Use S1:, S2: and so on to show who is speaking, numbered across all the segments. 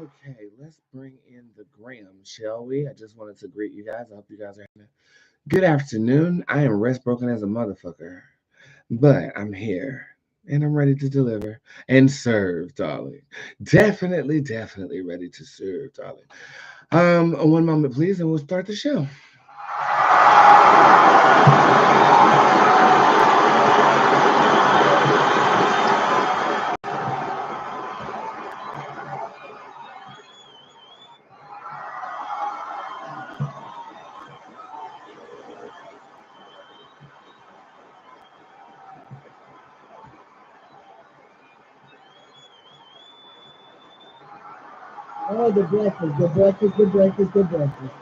S1: Okay, let's bring in the Graham, shall we? I just wanted to greet you guys. I hope you guys are having a good afternoon. I am rest broken as a motherfucker, but I'm here and I'm ready to deliver and serve, darling. Definitely ready to serve, darling. One moment, please, and we'll start the show.
S2: Oh, the breakfast, the breakfast, the breakfast, the breakfast,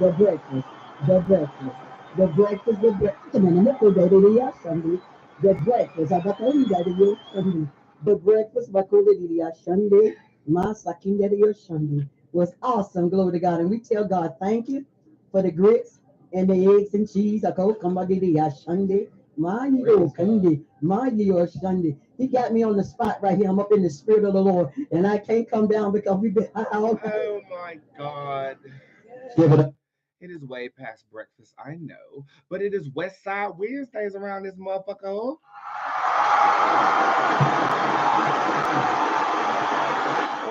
S2: the breakfast, the breakfast, the breakfast, the breakfast. Naman po dahil niya Sunday. The breakfast, ada ko hindi dahil yung Sunday. The breakfast, bakuli niya Sunday. Masakin dahil yung Sunday was awesome. Glory to God, and we tell God thank you for the grits and the eggs and cheese. Ako kamagi niya Sunday. My Sunday. He got me on the spot right here. I'm up in the spirit of the Lord, and I can't come down because we've been out.
S1: Oh my God.
S2: Give it up.
S1: It is way past breakfast, I know, but it is West Side Wednesdays around this motherfucker.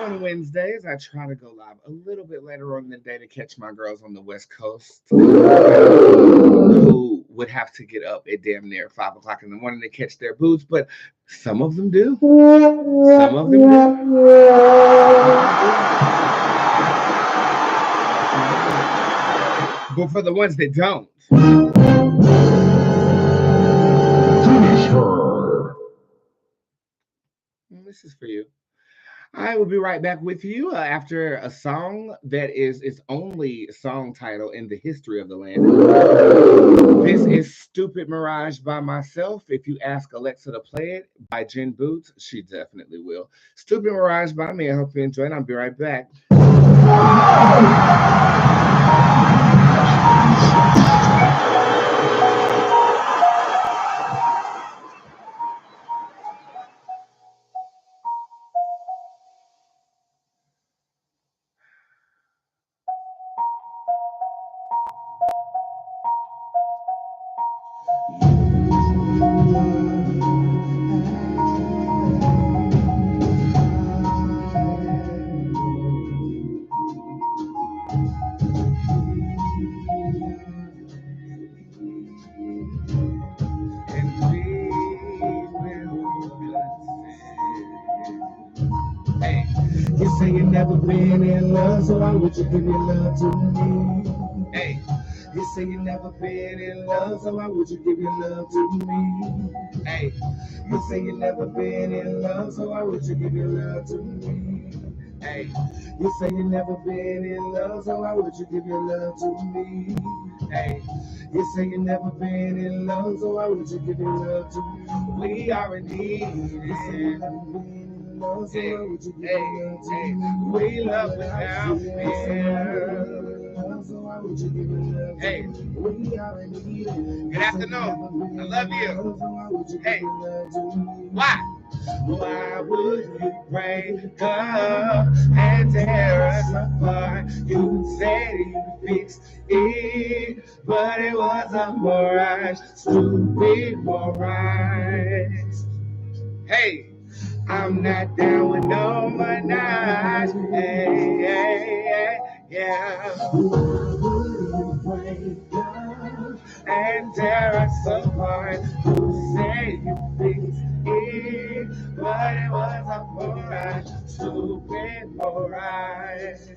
S1: On Wednesdays, I try to go live a little bit later on in the day to catch my girls on the West Coast who would have to get up at damn near 5 o'clock in the morning to catch their boots, but some of them do. Some of them do. But for the ones that don't, this is for you. I will be right back with you after a song that is its only song title in the history of the land. This is Stupid Mirage by myself. If you ask Alexa to play it by Djinn Bootz, she definitely will. Stupid Mirage by me. I hope you enjoy it. I'll be right back. Hey, you say you never been in love, so why would you give your love to me? Hey, you say you never been in love, so why would you give your love to me? Hey, you say you never been in love, so why would you give your love to me? Hey, you say you never been in love, so why would you give your love to me? Hey, you say you never been in love, so why would you give your love to me? We are in need. You say you never been in love, so why would you give your love to me? We love without fear. Hey, good afternoon. I love you. Hey, why? Why would you break up and tear us apart? You said you fixed it, but it was a mirage, stupid mirage. Hey, I'm not down with no menage. Hey, hey, hey, yeah. Why would you break up and tear us apart? You say you fixed it, but it was a mirage, stupid mirage.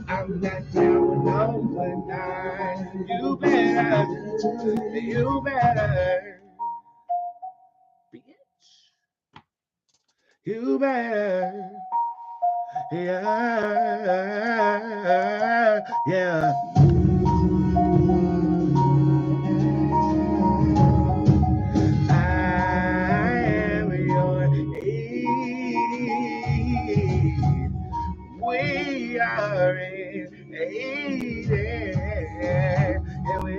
S1: I'm not down with no menage. You better, bitch. You better. Yeah, yeah. I am your Eve. We are in Eden. And we,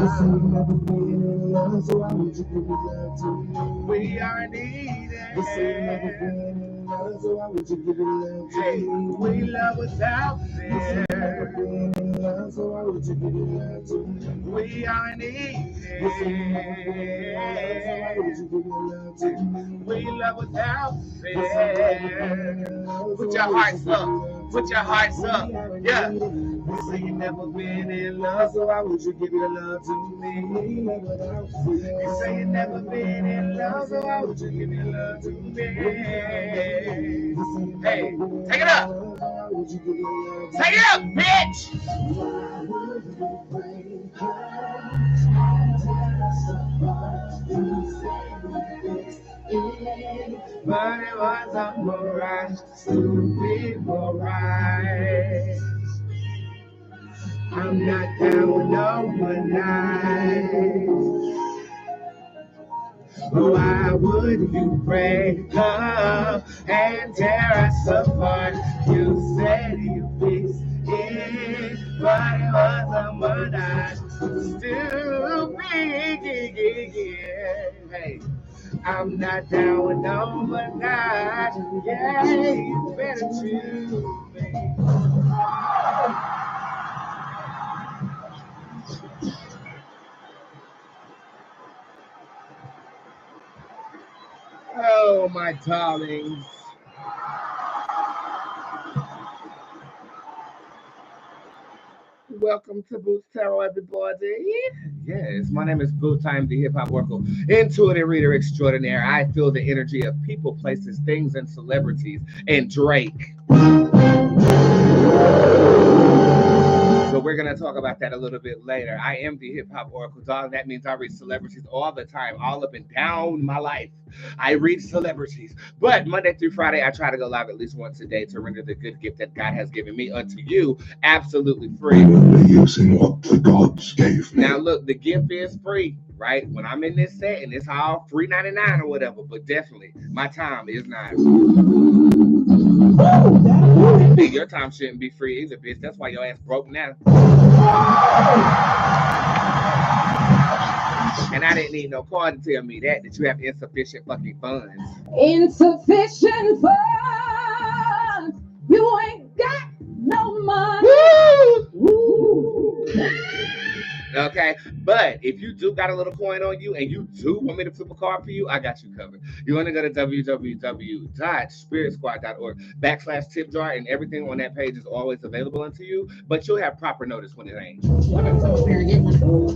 S1: say you never been in love, so why would you give your love to me?
S3: We are needed.
S1: You say you never been in love, so why would you give your love to
S3: Hey,
S1: me?
S3: we love what's out
S1: You say you never
S3: there.
S1: been in love, so why would you give your love to me?
S3: We are needed.
S1: You say you never been in love, so why would you give your love to me?
S3: We love what's out
S1: You say you never been
S3: there.
S1: in love, so
S3: Put
S1: why
S3: your
S1: would
S3: hearts
S1: you give
S3: up.
S1: your love to
S3: Put your hearts up. Yeah.
S1: You say you never been in love, so why would you give your love to me?
S3: You say you never been in love, so why would you give your love to me? Hey, take it up. Take it up, bitch. But it was a mirage, stupid mirage. I'm not down with no one night. Why would you break up and tear us apart? You said you fixed it, but it was a mirage, stupid. Hey. I'm not down with no one night. Yeah, you better choose me. Oh, my darlings. Welcome to Bootzé, everybody. Yes, my name is Boots. I'm the hip hop oracle, intuitive reader extraordinaire. I feel the energy of people, places, things, and celebrities, and Drake. So we're going to talk about that a little bit later. I am the hip hop oracle, dog. That means I read celebrities all the time, all up and down my life. I read celebrities. But Monday through Friday, I try to go live at least once a day to render the good gift that God has given me unto you absolutely free.
S4: Using what the gods gave me.
S3: Now, look, the gift is free, right? When I'm in this setting, it's all free 99 or whatever, but definitely my time is not. Hey, your time shouldn't be free either, bitch. That's why your ass broke now. And I didn't need no card to tell me that you have insufficient fucking funds.
S2: Insufficient funds. You ain't got no money.
S3: Woo! Okay, but if you do got a little coin on you and you do want me to flip a card for you, I got you covered. You want to go to www.spiritsquad.org/tip jar, and everything on that page is always available unto you, but you'll have proper notice when it ain't.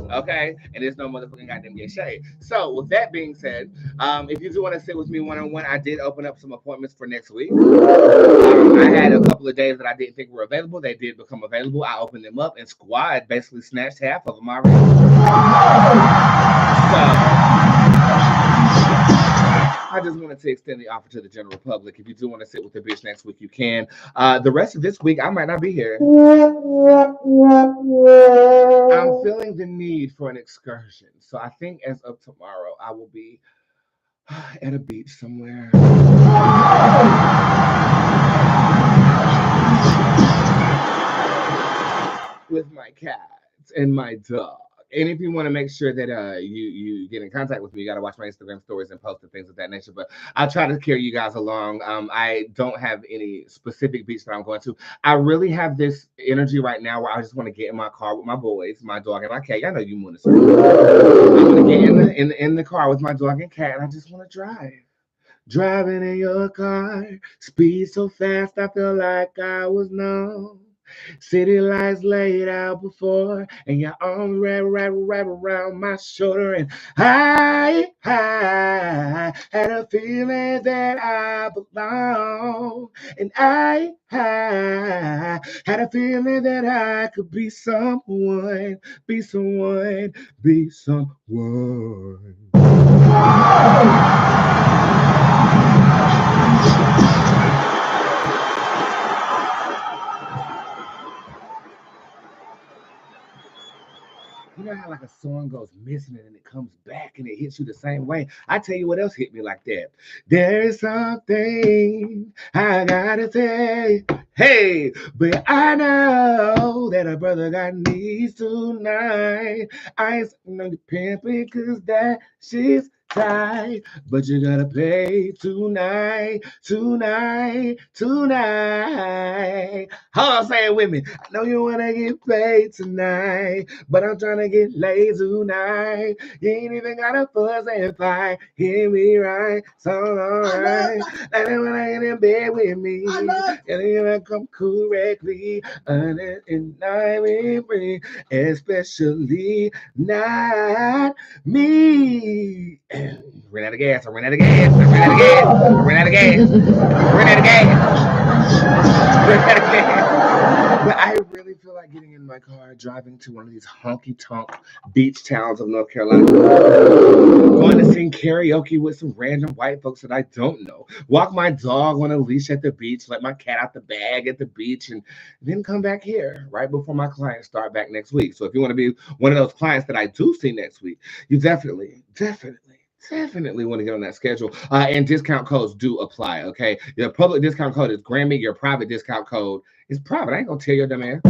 S3: Okay, and there's no motherfucking goddamn get shade. So with that being said, if you do want to sit with me one-on-one, I did open up some appointments for next week. I had a couple of days that I didn't think were available. They did become available. I opened them up, and Squad basically snatched half of them already. So I just wanted to extend the offer to the general public. If you do want to sit with the bitch next week, you can. The rest of this week, I might not be here. I'm feeling the need for an excursion. So I think as of tomorrow, I will be at a beach somewhere. With my cats and my dog. And if you want to make sure that you get in contact with me, you got to watch my Instagram stories and post and things of that nature. But I'll try to carry you guys along. I don't have any specific beach that I'm going to. I really have this energy right now where I just want to get in my car with my boys, my dog and my cat. Y'all know you want to. I want to get in the car with my dog and cat, and I just want to drive. Driving in your car, speed so fast, I feel like I was numb. City lights laid out before, and your arms wrap around my shoulder, and I had a feeling that I belong, and I had a feeling that I could be someone, be someone, be someone. You know how like a song goes missing and then it comes back and it hits you the same way? I tell you what else hit me like that. There's something I gotta say. Hey, but I know that a brother got needs tonight. I ain't no pimping cause that shit's tight. But you gotta pay tonight. Hold on, say it with me. I know you wanna get paid tonight, but I'm trying to get laid tonight. You ain't even got a fuss and fight. Hear me right, so alright. And then when I get in bed with me, and then I come correctly, and I will bring, especially not me. Ran out of gas. I ran out of gas. I ran out of gas. I ran out of gas. I ran out of gas. I ran out of gas. But I really feel like getting in my car, driving to one of these honky-tonk beach towns of North Carolina, going to sing karaoke with some random white folks that I don't know, walk my dog on a leash at the beach, let my cat out the bag at the beach, and then come back here right before my clients start back next week. So if you want to be one of those clients that I do see next week, you definitely want to get on that schedule. And discount codes do apply, okay? Your public discount code is Grammy. Your private discount code is private. I ain't going to tell your dumb ass.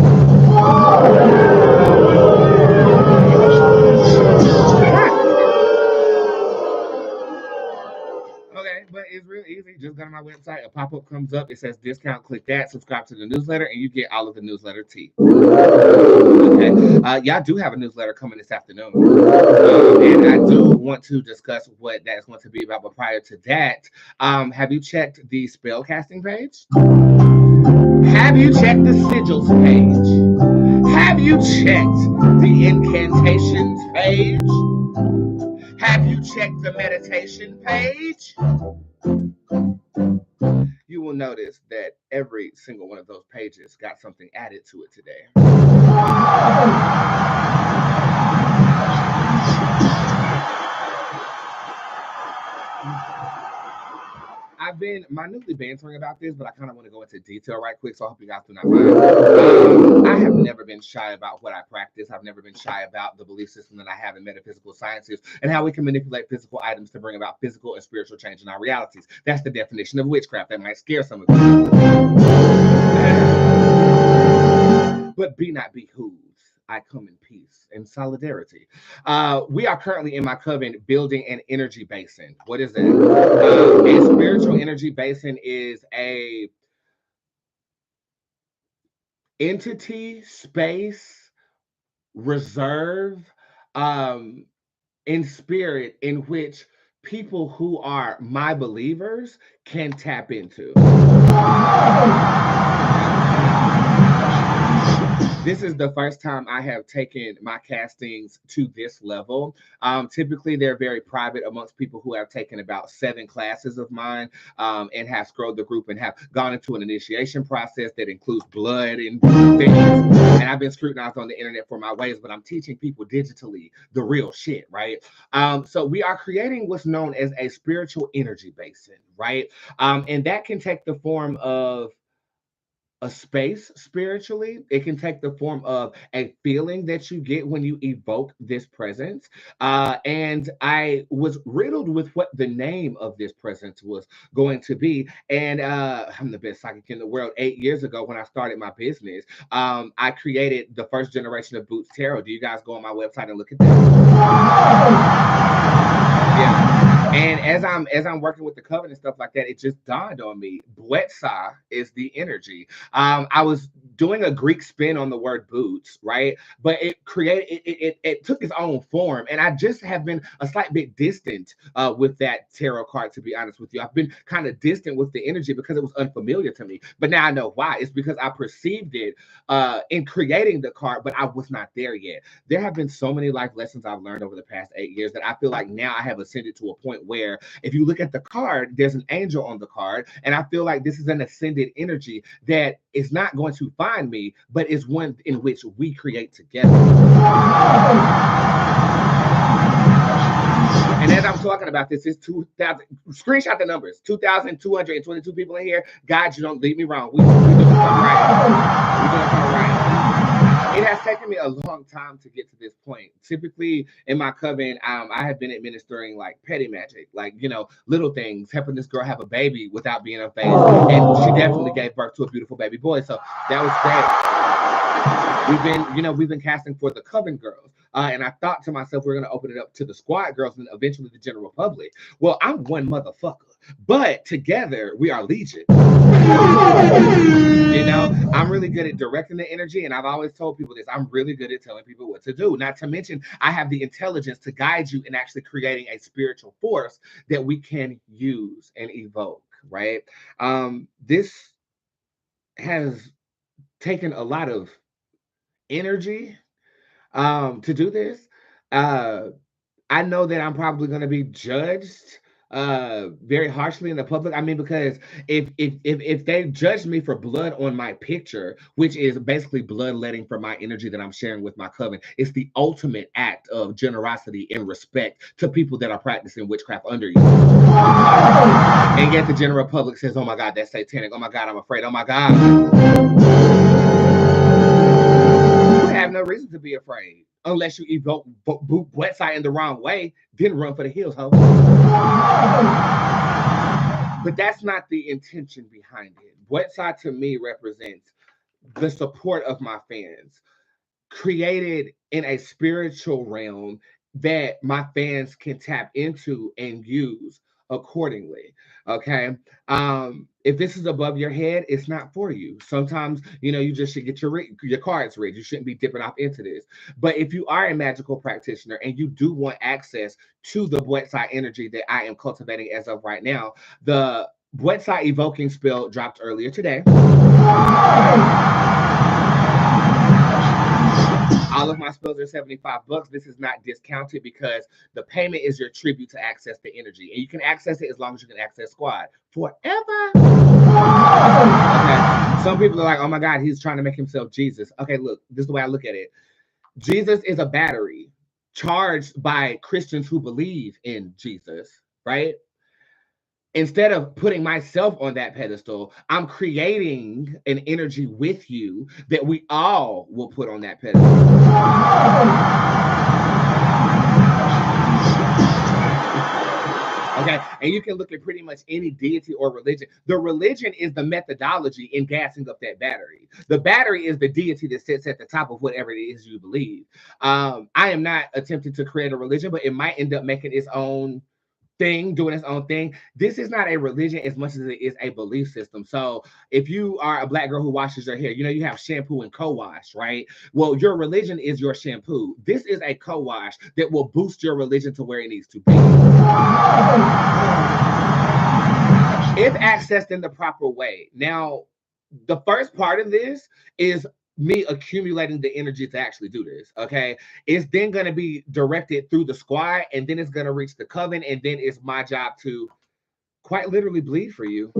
S3: Okay, but it's real easy. Just go to my website. A pop-up comes up. It says discount. Click that. Subscribe to the newsletter, and you get all of the newsletter tea. Okay. Y'all do have a newsletter coming this afternoon. And I do want to discuss what that's going to be about. But prior to that, have you checked the spellcasting page? Have you checked the sigils page? Have you checked the incantations page? Have you checked the meditation page? You will notice that every single one of those pages got something added to it today. I've been minutely bantering about this, but I kind of want to go into detail right quick, so I hope you guys do not mind. I have never been shy about what I practice. I've never been shy about the belief system that I have in metaphysical sciences and how we can manipulate physical items to bring about physical and spiritual change in our realities. That's the definition of witchcraft. That might scare some of you. But be not behooved. I come in peace and solidarity. We are currently in my coven building an energy basin. What is that? A spiritual energy basin is a entity, space, reserve, in spirit in which people who are my believers can tap into. This is the first time I have taken my castings to this level. Typically, they're very private amongst people who have taken about 7 classes of mine and have scrolled the group and have gone into an initiation process that includes blood and things. And I've been scrutinized on the internet for my ways, but I'm teaching people digitally the real shit, right? So we are creating what's known as a spiritual energy basin, right? And that can take the form of a space spiritually. It can take the form of a feeling that you get when you evoke this presence. And I was riddled with what the name of this presence was going to be. And I'm the best psychic in the world. 8 years ago, when I started my business, I created the first generation of Bootzé tarot. Do you guys go on my website and look at that? Yeah. And as I'm working with the coven and stuff like that, it just dawned on me. Bootzé is the energy. I was doing a Greek spin on the word boots, right? But it took its own form, and I just have been a slight bit distant with that tarot card. To be honest with you, I've been kind of distant with the energy because it was unfamiliar to me. But now I know why. It's because I perceived it in creating the card, but I was not there yet. There have been so many life lessons I've learned over the past 8 years that I feel like now I have ascended to a point where if you look at the card, there's an angel on the card, and I feel like this is an ascended energy that is not going to find me, but is one in which we create together. And as I'm talking about this, it's 2,000. Screenshot the numbers. 2,222 people in here. God, you don't leave me wrong. We doing something right. We doing something right. it has taken me a long time to get to this point. Typically in my coven, I have been administering like petty magic, like, you know, little things, helping this girl have a baby without being a face. And she definitely gave birth to a beautiful baby boy. So that was great. We've been casting for the Coven girls. And I thought to myself, we're going to open it up to the squad girls and eventually the general public. Well, I'm one motherfucker, but together we are legion. You know, I'm really good at directing the energy, and I've always told people this. I'm really good at telling people what to do. Not to mention, I have the intelligence to guide you in actually creating a spiritual force that we can use and evoke, right? This has taken a lot of energy to do this. I know that I'm probably going to be judged very harshly in the public. I mean, because if they judge me for blood on my picture, which is basically bloodletting for my energy that I'm sharing with my coven, it's the ultimate act of generosity and respect to people that are practicing witchcraft under you. And yet the general public says, oh my God, that's satanic. Oh my God, I'm afraid. Oh my God. Have no reason to be afraid unless you evoke Bootzé in the wrong way, then run for the hills, ho. But that's not the intention behind it. Bootzé to me represents the support of my fans, created in a spiritual realm that my fans can tap into and use accordingly. Okay. If this is above your head, it's not for you. Sometimes, you know, you just should get your cards read. You shouldn't be dipping off into this. But if you are a magical practitioner and you do want access to the Bootzé energy that I am cultivating as of right now, the Bootzé evoking spell dropped earlier today. All of my spells are $75. This is not discounted because the payment is your tribute to access the energy. And you can access it as long as you can access squad forever. Okay. Some people are like, oh my God, he's trying to make himself Jesus. Okay, look, this is the way I look at it. Jesus is a battery charged by Christians who believe in Jesus, right? Instead of putting myself on that pedestal, I'm creating an energy with you that we all will put on that pedestal. Okay, and you can look at pretty much any deity or religion. The religion is the methodology in gassing up that battery. The battery is the deity that sits at the top of whatever it is you believe. I am not attempting to create a religion, but it might end up making its own thing, doing its own thing. This is not a religion as much as it is a belief system. So if you are a Black girl who washes her hair, you know, you have shampoo and co-wash, right? Well, your religion is your shampoo. This is a co-wash that will boost your religion to where it needs to be. If accessed in the proper way. Now, the first part of this is me accumulating the energy to actually do this. Okay, it's then going to be directed through the squad, and then it's going to reach the coven, and then it's my job to quite literally bleed for you.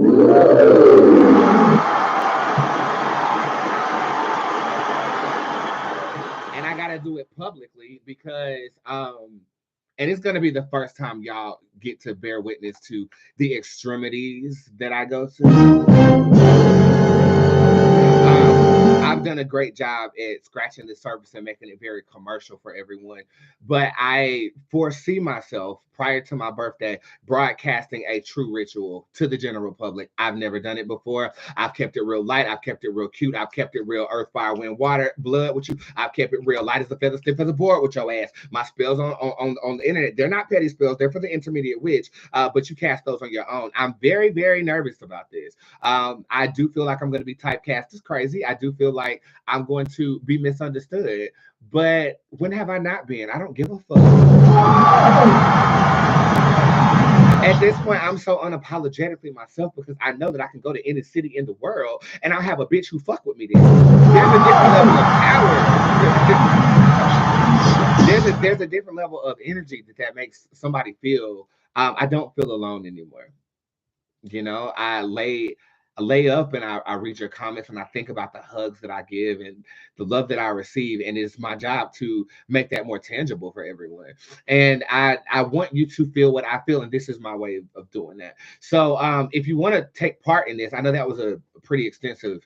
S3: And I got to do it publicly because and it's going to be the first time y'all get to bear witness to the extremities that I go to. I've done a great job at scratching the surface and making it very commercial for everyone. But I foresee myself prior to my birthday broadcasting a true ritual to the general public. I've never done it before. I've kept it real light. I've kept it real cute. I've kept it real earth, fire, wind, water, blood with you. I've kept it real light as a feather, stiff as a board with your ass. My spells on the internet, they're not petty spells. They're for the intermediate witch, but you cast those on your own. I'm very, very nervous about this. I do feel like I'm going to be typecast as crazy. I do feel like I'm going to be misunderstood. But when have I not been? I don't give a fuck. At this point, I'm so unapologetically myself because I know that I can go to any city in the world and I'll have a bitch who fuck with me there. There's a different level of power. There's a different level of energy that makes somebody feel, I don't feel alone anymore. You know, I lay up and I read your comments and I think about the hugs that I give and the love that I receive. And it's my job to make that more tangible for everyone. And I want you to feel what I feel. And this is my way of doing that. So if you want to take part in this, I know that was a pretty extensive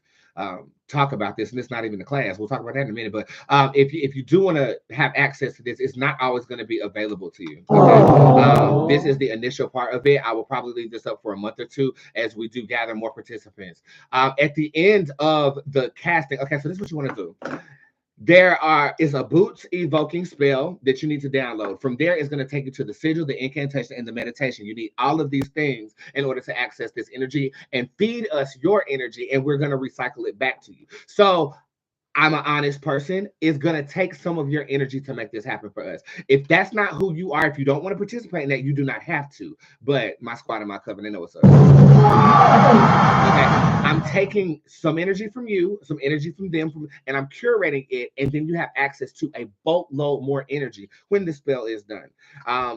S3: talk about this, and it's not even a class. We'll talk about that in a minute. But if you do want to have access to this, it's not always going to be available to you. Okay? This is the initial part of it. I will probably leave this up for a month or two as we do gather more participants. At the end of the casting, okay, so this is what you want to do. There is a Bootz evoking spell that you need to download. From there, it's going to take you to the sigil, the incantation, and the meditation. You need all of these things in order to access this energy and feed us your energy, and we're going to recycle it back to you. So I'm an honest person. It's going to take some of your energy to make this happen for us. If that's not who you are, if you don't want to participate in that, you do not have to. But my squad and my coven, they know what's up. Okay, I'm taking some energy from you, some energy from them, and I'm curating it, and then you have access to a boatload more energy when the spell is done.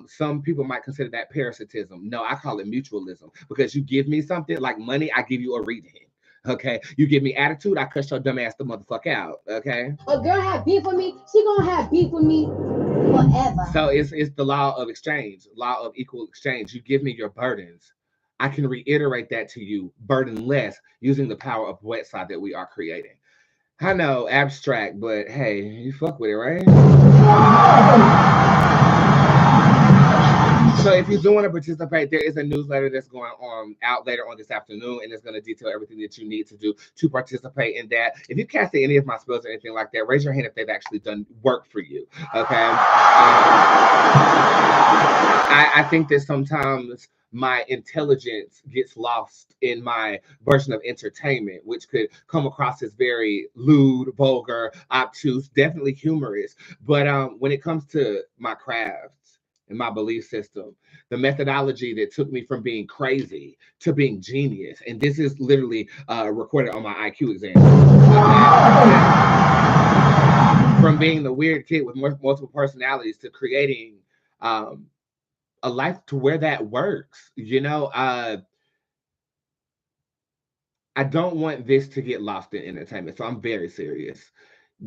S3: Some people might consider that parasitism. No, I call it mutualism, because you give me something like money, I give you a reading. Okay, you give me attitude, I cuss your dumb ass the motherfucker out. Okay,
S5: A girl have beef with me, she gonna have beef with me forever.
S3: so it's the law of exchange, law of equal exchange. You give me your burdens, I can reiterate that to you burdenless using the power of website that we are creating. I know, abstract, but hey, you fuck with it, right? So if you do want to participate, there is a newsletter that's going on out later on this afternoon, and it's going to detail everything that you need to do to participate in that. If you casted any of my spells or anything like that, raise your hand if they've actually done work for you. Okay. I think that sometimes my intelligence gets lost in my version of entertainment, which could come across as very lewd, vulgar, obtuse, definitely humorous. But when it comes to my craft and my belief system, the methodology that took me from being crazy to being genius, and this is literally recorded on my IQ exam. From being the weird kid with multiple personalities to creating a life to where that works. You know, I don't want this to get lost in entertainment, so I'm very serious.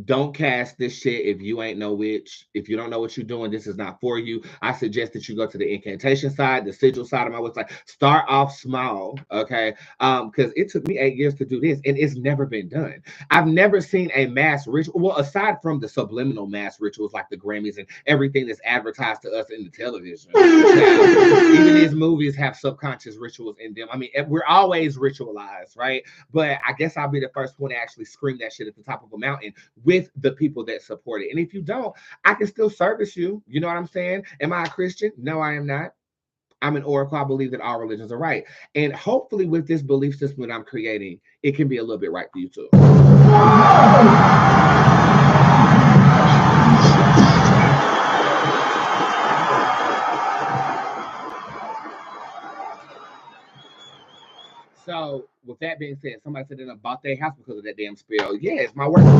S3: Don't cast this shit if you ain't no witch. If you don't know what you're doing, this is not for you. I suggest that you go to the incantation side, the sigil side of my website. Start off small, okay? Because it took me 8 years to do this, and it's never been done. I've never seen a mass ritual. Well, aside from the subliminal mass rituals like the Grammys and everything that's advertised to us in the television. Even these movies have subconscious rituals in them. I mean, we're always ritualized, right? But I guess I'll be the first one to actually scream that shit at the top of a mountain with the people that support it. And if you don't, I can still service you. You know what I'm saying? Am I a Christian? No, I am not. I'm an oracle. I believe that all religions are right. And hopefully with this belief system that I'm creating, it can be a little bit right for you too. So with that being said, somebody said they bought their house because of that damn spell. Yes, my work works.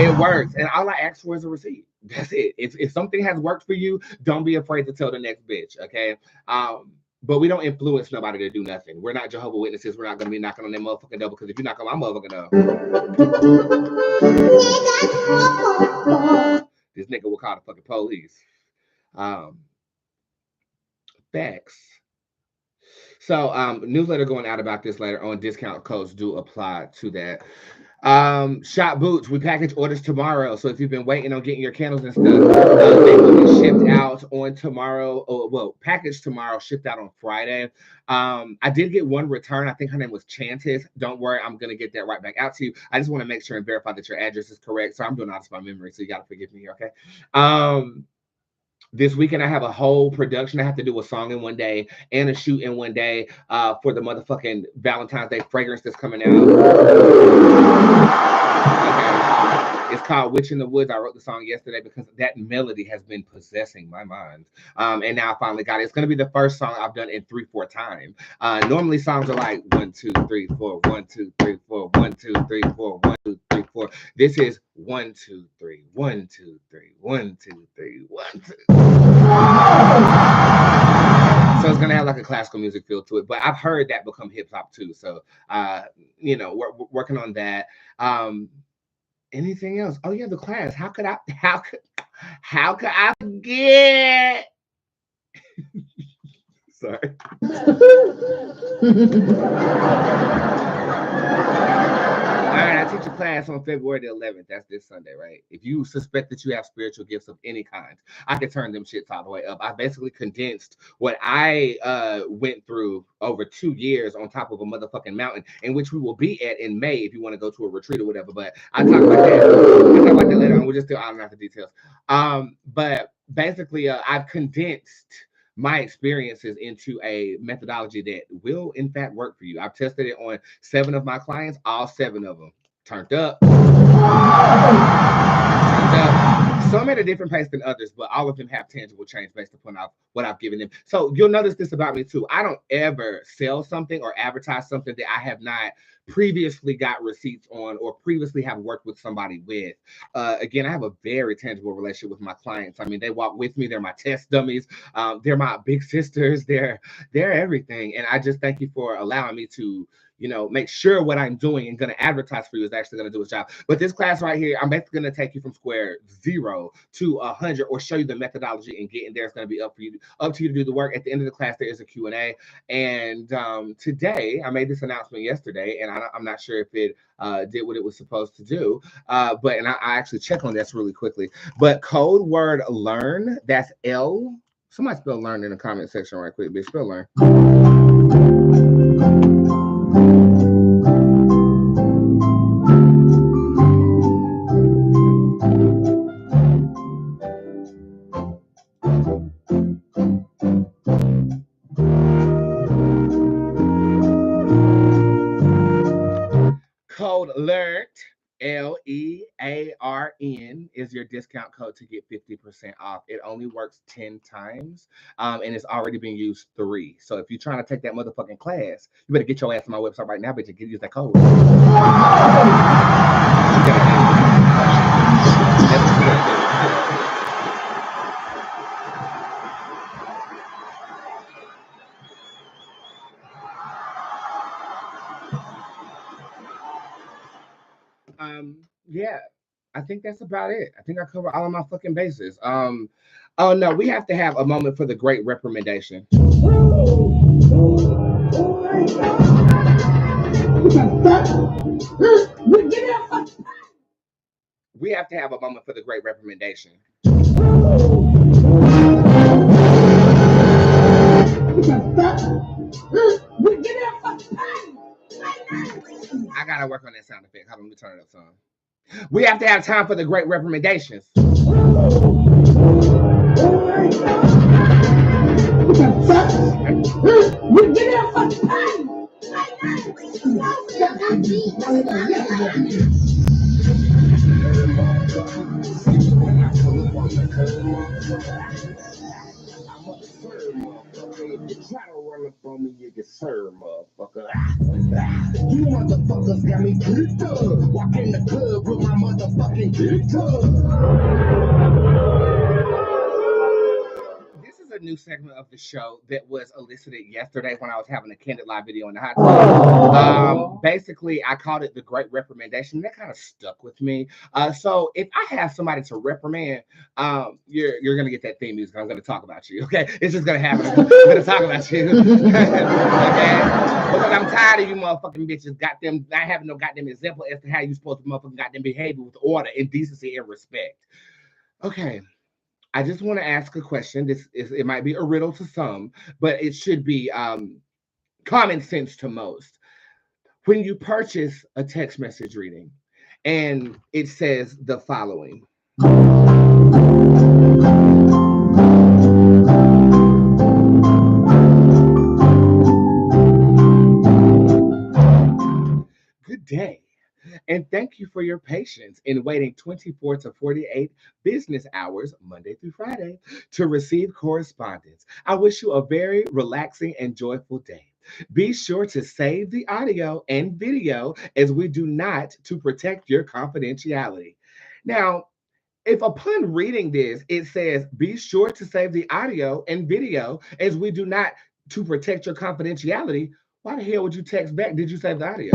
S3: It works. And all I ask for is a receipt. That's it. If something has worked for you, don't be afraid to tell the next bitch. Okay. But we don't influence nobody to do nothing. We're not Jehovah's Witnesses. We're not gonna be knocking on their motherfucking door, because if you knock on my motherfucking door, this nigga will call the fucking police. Facts. So newsletter going out about this later on. Discount codes do apply to that. Shop Boots, we package orders tomorrow. So if you've been waiting on getting your candles and stuff, they will be shipped out on tomorrow. Or, well, packaged tomorrow, shipped out on Friday. I did get one return. I think her name was Chantis. Don't worry, I'm gonna get that right back out to you. I just want to make sure and verify that your address is correct. So I'm doing all this by memory, so you gotta forgive me here, okay? This weekend, I have a whole production. I have to do a song in one day and a shoot in one day for the motherfucking Valentine's Day fragrance that's coming out. Okay. It's called Witch in the Woods. I wrote the song yesterday because that melody has been possessing my mind. And now I finally got it. It's going to be the first song I've done in 3/4 time. Normally songs are like 1, 2, 3, 4, 1, 2, 3, 4, 1, 2, 3, 4, 1, 2, 3, 4. This is 1, 2, 3, 1, 2, 3, 1, 2, 3, 1, 2. So it's gonna have like a classical music feel to it, but I've heard that become hip hop too. So you know, we're working on that. Anything else? Oh yeah, the class. How could I forget? Sorry. All right, I teach a class on February the 11th. That's this Sunday, right? If you suspect that you have spiritual gifts of any kind, I can turn them shits all the way up. I basically condensed what I went through over 2 years on top of a motherfucking mountain, in which we will be at in May if you want to go to a retreat or whatever. But I talk about that. I talk about that later on. We're just still ironing out the details. But basically, I've condensed my experiences into a methodology that will in fact work for you. I've tested it on 7 of my clients, all 7 of them turned up. Some at a different pace than others, but all of them have tangible change based upon what I've given them. So you'll notice this about me too. I don't ever sell something or advertise something that I have not previously got receipts on or previously have worked with somebody with. Again, I have a very tangible relationship with my clients. I mean, they walk with me. They're my test dummies. They're my big sisters. They're everything. And I just thank you for allowing me to make sure what I'm doing and going to advertise for you is actually going to do its job. But this class right here, I'm basically going to take you from square zero to 100 or show you the methodology and getting there. It's going to be up to you to do the work. At the end of the class, there is a Q&A. And today, I made this announcement yesterday, and I'm not sure if it did what it was supposed to do. But I actually check on this really quickly. But code word learn, that's L. Somebody spell learn in the comment section right quick, bitch. Spell learn. Code LEARN, LEARN, is your discount code to get 50% off. It only works 10 times, and it's already been used 3. So if you're trying to take that motherfucking class, you better get your ass on my website right now, bitch, and use that code. Yeah, I think that's about it. I think I covered all of my fucking bases. Oh no, we have to have a moment for the great recommendation. We have to have a moment for the great recommendation. I gotta work on that sound effect. Hold on, let me turn it up some. We have to have time for the great recommendations. If you try to run up on me, you get served, motherfucker. You motherfuckers got me clipped up. Walk in the club with my motherfucking guitar. This is a new segment of the show that was elicited yesterday when I was having a candid live video in the hot tub. Basically, I called it the great recommendation. That kind of stuck with me. So if I have somebody to reprimand, you're gonna get that theme music. I'm gonna talk about you. Okay, it's just gonna happen. I'm gonna talk about you. Okay, because I'm tired of you motherfucking bitches. Got them not having no goddamn example as to how you supposed to motherfucking goddamn behavior with order and decency and respect. Okay. I just want to ask a question. It might be a riddle to some, but it should be common sense to most. When you purchase a text message reading and it says the following. Good day. And thank you for your patience in waiting 24 to 48 business hours, Monday through Friday, to receive correspondence. I wish you a very relaxing and joyful day. Be sure to save the audio and video as we do not to protect your confidentiality. Now, if upon reading this, it says, be sure to save the audio and video as we do not to protect your confidentiality, why the hell would you text back? Did you save the audio?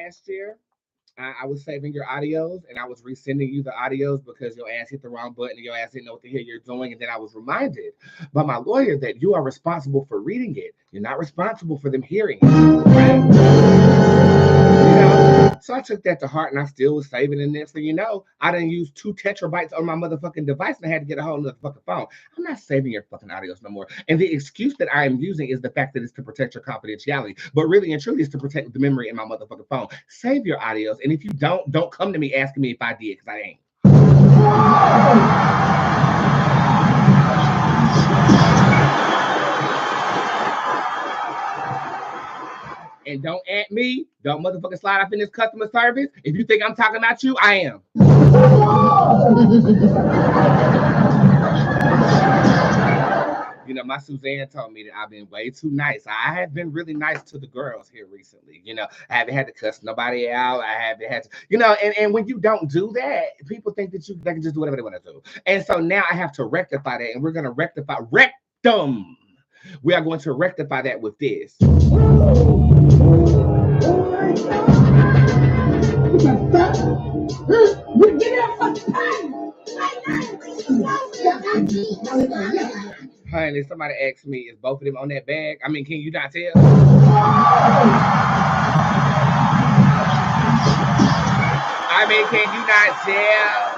S3: last year, I was saving your audios and I was resending you the audios because your ass hit the wrong button and your ass didn't know what the hell you're doing. And then I was reminded by my lawyer that you are responsible for reading it. You're not responsible for them hearing it. Right? So I took that to heart and I still was saving it. And next thing you know, I didn't use 2 tetrabytes on my motherfucking device and I had to get a whole nother fucking phone. I'm not saving your fucking audios no more. And the excuse that I am using is the fact that it's to protect your confidentiality. But really and truly, it's to protect the memory in my motherfucking phone. Save your audios. And if you don't come to me asking me if I did, because I ain't. And don't at me. Don't motherfucking slide up in this customer service. If you think I'm talking about you, I am. You know, my Suzanne told me that I've been way too nice. I have been really nice to the girls here recently. You know, I haven't had to cuss nobody out. I haven't had to, you know, and when you don't do that, people think that they can just do whatever they want to do. And so now I have to rectify that, and we're going to rectum. We are going to rectify that with this. Honey, somebody asked me, is both of them on that bag? I mean, can you not tell? I mean, can you not tell?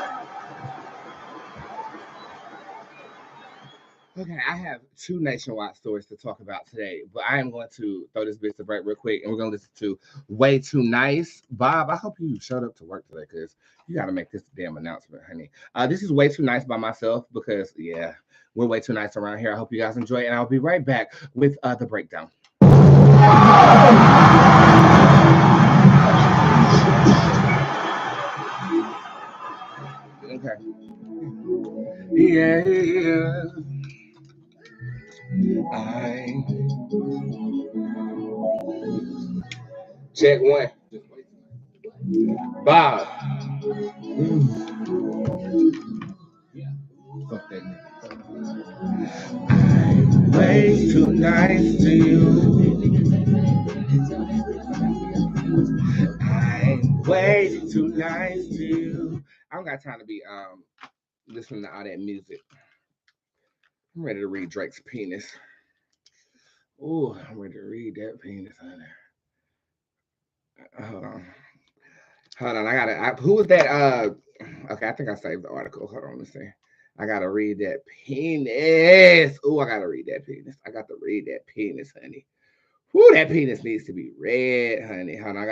S3: Okay, I have 2 nationwide stories to talk about today, but I am going to throw this bitch to break real quick, and we're going to listen to Way Too Nice. Bob, I hope you showed up to work today, because you got to make this damn announcement, honey. This is Way Too Nice by myself, because, yeah, we're way too nice around here. I hope you guys enjoy it, and I'll be right back with the breakdown. Okay. Yeah. Check 1. Bob. Fuck that nigga. I'm way too nice to you. I'm way too nice to you. I don't got time to be listening to all that music. I'm ready to read Drake's penis. Oh, I'm ready to read that penis, honey. Hold on. Who was that? Okay, I think I saved the article. Hold on, let me see. I gotta read that penis. Oh, I gotta read that penis. I got to read that penis, honey. Whoo, that penis needs to be read, honey. Hold on, I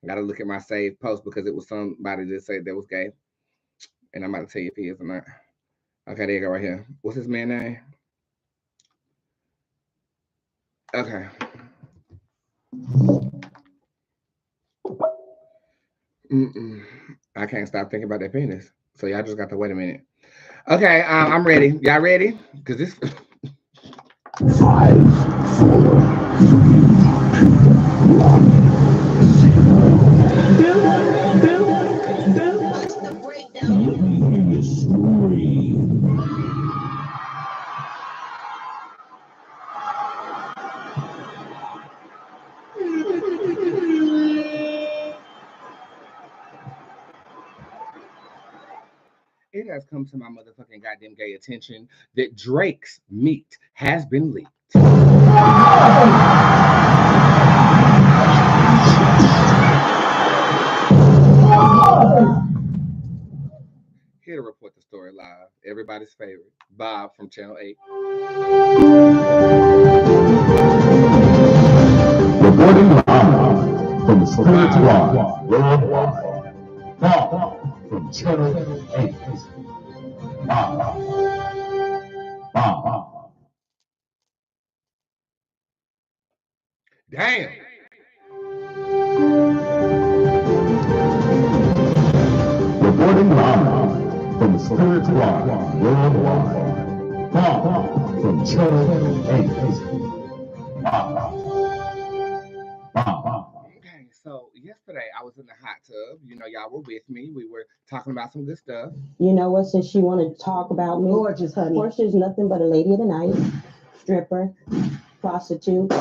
S3: gotta look at my saved post because it was somebody that said that was gay. And I'm about to tell you if he is or not. Okay, there you go right here. What's his man name? Okay. I can't stop thinking about that penis. So y'all just got to wait a minute. Okay, I'm ready. Y'all ready? Because this
S4: 5, 4, 3.
S3: It has come to my motherfucking goddamn gay attention that Drake's meat has been leaked. Here to report the story live, everybody's favorite, Bob from Channel 8.
S4: Reporting live from Spirit Live Worldwide. Bob from Channel 8. Bob.
S3: Damn.
S4: Reporting live from Spirit Live Worldwide. Bob from Channel 8. Bob.
S3: Okay, so yesterday I was in the hot tub. You know, y'all were with me. We were talking about some good stuff.
S2: You know what? Since she wanted to talk about me,
S5: Gorgeous, honey.
S2: Of course, there's nothing but a lady of the night, stripper, prostitute.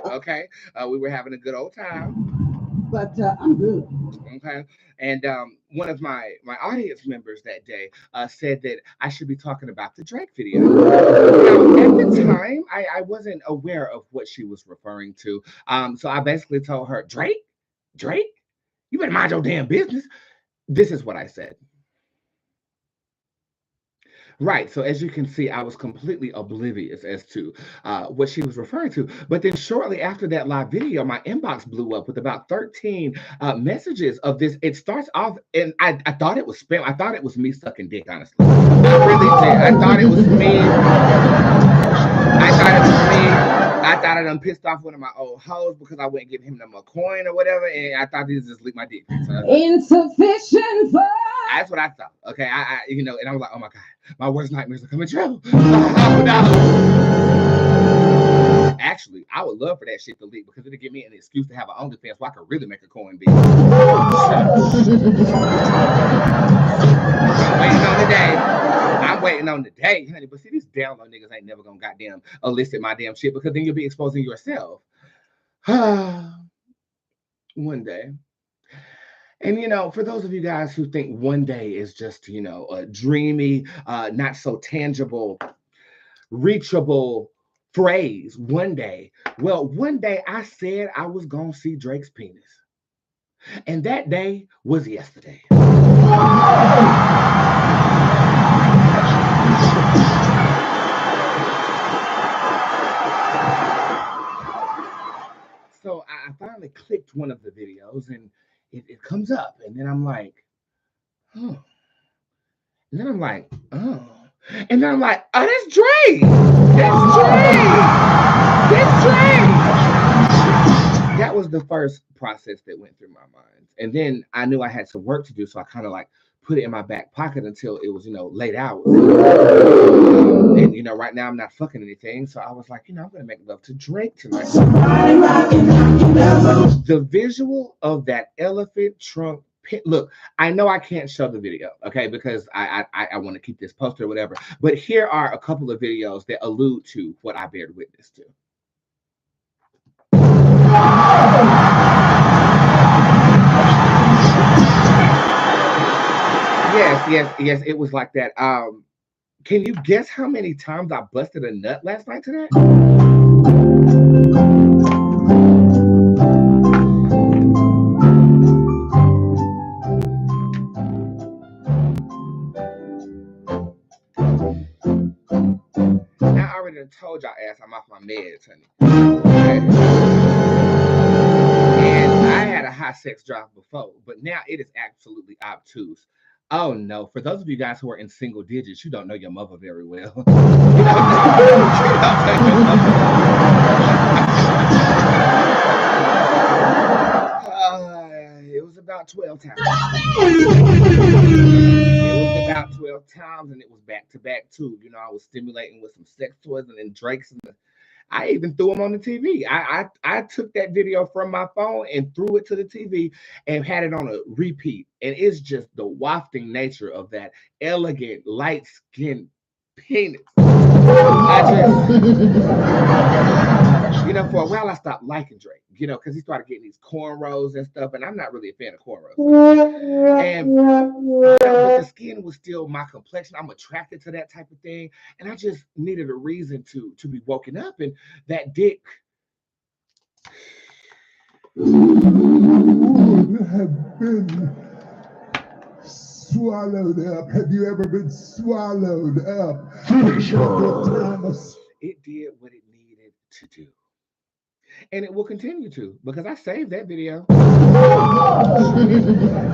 S3: Okay, we were having a good old time.
S2: but I'm good.
S3: Okay. And one of my audience members that day said that I should be talking about the Drake video. Now, at the time, I wasn't aware of what she was referring to. So I basically told her, Drake, you better mind your damn business. This is what I said. Right. So as you can see, I was completely oblivious as to what she was referring to. But then shortly after that live video, my inbox blew up with about 13 messages of this. It starts off, and I thought it was spam. I thought it was me sucking dick, honestly. I really did. I thought it was me. I thought I done pissed off one of my old hoes because I wouldn't give him no more coin or whatever, and I thought he just licked my dick. So
S5: Insufficient funds.
S3: that's what I thought. Okay, I and I was like, oh my God, my worst nightmares are coming true. Oh, no. Actually, I would love for that shit to leak because it'll give me an excuse to have an OnlyFans so I could really make a coin big. I'm waiting on the day. I'm waiting on the day, honey. But see, these download niggas ain't never gonna goddamn elicit my damn shit because then you'll be exposing yourself. One day. And for those of you guys who think one day is just, a dreamy, not so tangible, reachable phrase, one day. Well, one day I said I was gonna see Drake's penis. And that day was yesterday. So I finally clicked one of the videos and it comes up, and then I'm like, oh. And then I'm like, oh. And then I'm like, oh, that's Drake. That's Drake. That was the first process that went through my mind. And then I knew I had some work to do, so I kind of like put it in my back pocket until it was, late hours. And right now I'm not fucking anything, so I was like, I'm gonna make love to Drake tonight. The visual of that elephant trunk pit. Look, I know I can't show the video, okay, because I want to keep this posted or whatever. But here are a couple of videos that allude to what I bared witness to. Yes, it was like that. Can you guess how many times I busted a nut last night to that? Now I already told y'all ass I'm off my meds, honey. Okay. And I had a high sex drive before, but now it is absolutely obtuse. Oh no, for those of you guys who are in single digits, you don't know your mother very well. It was about 12 times. It was about 12 times, and it was back to back too. I was stimulating with some sex toys and then Drake's. I even threw them on the TV. I took that video from my phone and threw it to the TV and had it on a repeat. And it's just the wafting nature of that elegant, light-skinned penis. For a while I stopped liking Drake, because he started getting these cornrows and stuff, and I'm not really a fan of cornrows. But the skin was still my complexion. I'm attracted to that type of thing, and I just needed a reason to be woken up, and that dick.
S1: You have been swallowed up. Have you ever been swallowed up?
S4: Finish her.
S3: It did what it needed to do. And it will continue to, because I saved that video.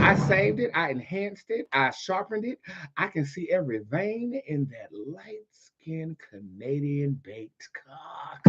S3: I saved it. I enhanced it. I sharpened it. I can see every vein in that light-skinned Canadian baked cock.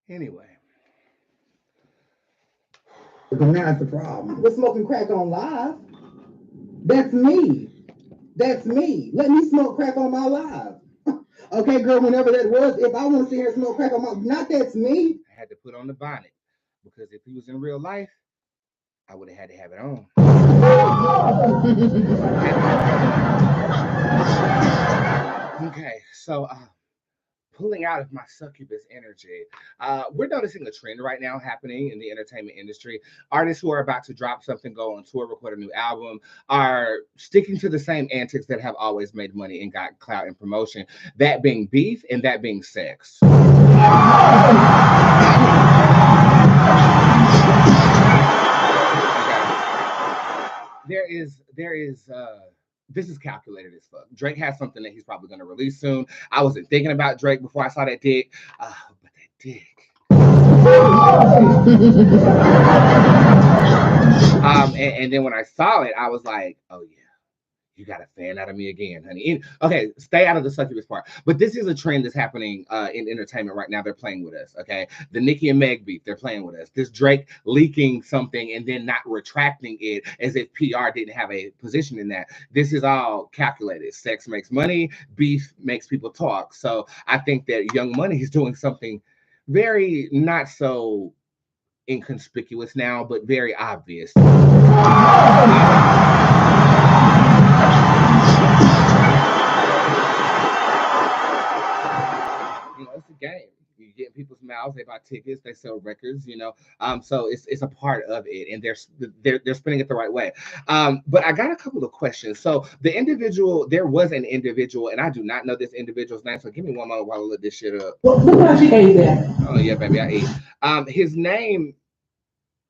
S3: Anyway.
S4: But that's the problem.
S2: We're smoking crack on live. That's me. That's me. Let me smoke crack on my live. Okay, girl, whenever that was, if I want to see her smoke crack on my, not that's me.
S3: I had to put on the bonnet because if he was in real life, I would have had to have it on. Okay, so pulling out of my succubus energy, we're noticing a trend right now happening in the entertainment industry. Artists who are about to drop something, go on tour, record a new album, are sticking to the same antics that have always made money and got clout and promotion, that being beef and that being sex. There is this is calculated as fuck. Drake has something that he's probably going to release soon. I wasn't thinking about Drake before I saw that dick, but that dick. And then when I saw it, I was like, oh yeah, you got a fan out of me again, honey. Okay, stay out of the succubus part. But this is a trend that's happening in entertainment right now. They're playing with us, okay? The Nicki and Meg beef, they're playing with us. This Drake leaking something and then not retracting it as if PR didn't have a position in that. This is all calculated. Sex makes money. Beef makes people talk. So I think that Young Money is doing something very not so inconspicuous now, but very obvious. It's a game. You get in people's mouths, they buy tickets, they sell records, so it's a part of it, and they're spinning it the right way. But I got a couple of questions. So there was an individual, and I do not know this individual's name, so give me one moment while I look this shit up. Oh yeah, baby, I ate. His name,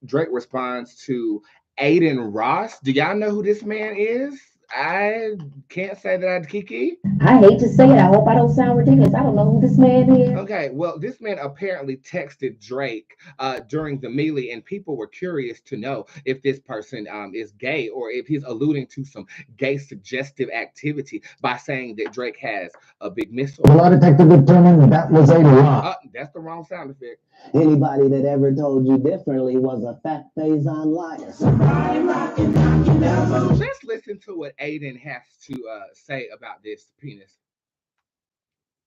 S3: Drake responds to Aiden Ross. Do y'all know who this man is? I can't say that I'd Kiki.
S5: I hate to say it. I hope I don't sound ridiculous. I don't know who this man is.
S3: Okay, well, this man apparently texted Drake during the melee, and people were curious to know if this person is gay or if he's alluding to some gay suggestive activity by saying that Drake has a big missile.
S4: A lot of detective determined that was a lie.
S3: That's the wrong sound effect.
S6: Anybody that ever told you differently was a fat phase-on liar.
S3: Let's listen to what Aiden has to say about this penis.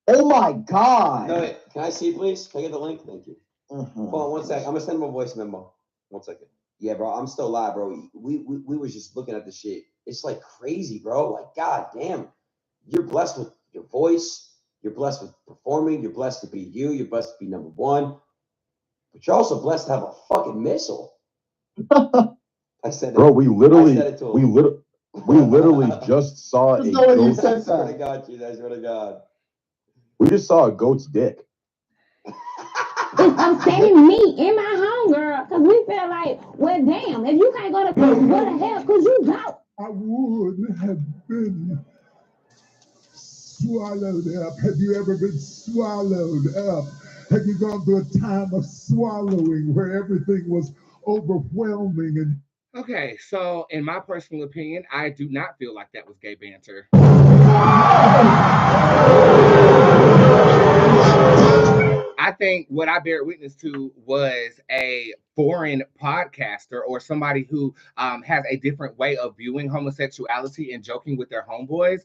S6: Oh my God!
S7: No, wait, can I see, please? Can I get the link? Thank you. Hold on 1 second. I'm gonna send him a voice memo. 1 second. Yeah, bro, I'm still live, bro. We was just looking at the shit. It's like crazy, bro. Like, god damn, you're blessed with your voice. You're blessed with performing. You're blessed to be you. You're blessed to be number one. But you're also blessed to have a fucking missile. I said,
S8: bro, we literally just saw a goat.
S7: I swear to God, dude. I swear to God.
S8: We just saw a goat's dick.
S5: It's upsetting me in my home, girl, because we feel like, well, damn, if you can't go to prison, what the hell could you go?
S1: I would have been swallowed up. Have you ever been swallowed up? Have you gone through a time of swallowing where everything was overwhelming? And
S3: okay, so in my personal opinion, I do not feel like that was gay banter. I think what I bear witness to was a foreign podcaster or somebody who has a different way of viewing homosexuality and joking with their homeboys.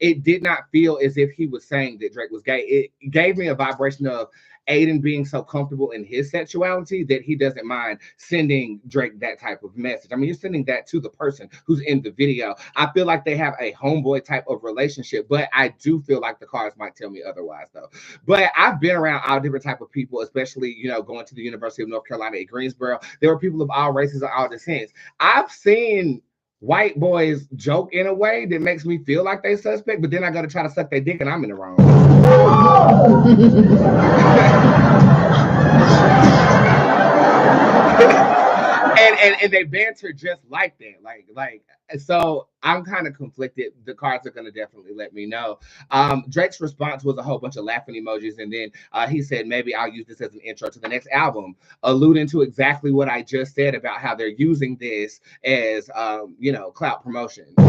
S3: It did not feel as if he was saying that Drake was gay. It gave me a vibration of Aiden being so comfortable in his sexuality that he doesn't mind sending Drake that type of message. I mean, you're sending that to the person who's in the video. I feel like they have a homeboy type of relationship, but I do feel like the cards might tell me otherwise, though. But I've been around all different type of people, especially, going to the University of North Carolina at Greensboro. There were people of all races and all descents. I've seen white boys joke in a way that makes me feel like they suspect, but then I go to try to suck their dick and I'm in the wrong. and they banter just like that. So I'm kind of conflicted. The cards are gonna definitely let me know. Drake's response was a whole bunch of laughing emojis, and then he said maybe I'll use this as an intro to the next album, alluding to exactly what I just said about how they're using this as clout promotion. But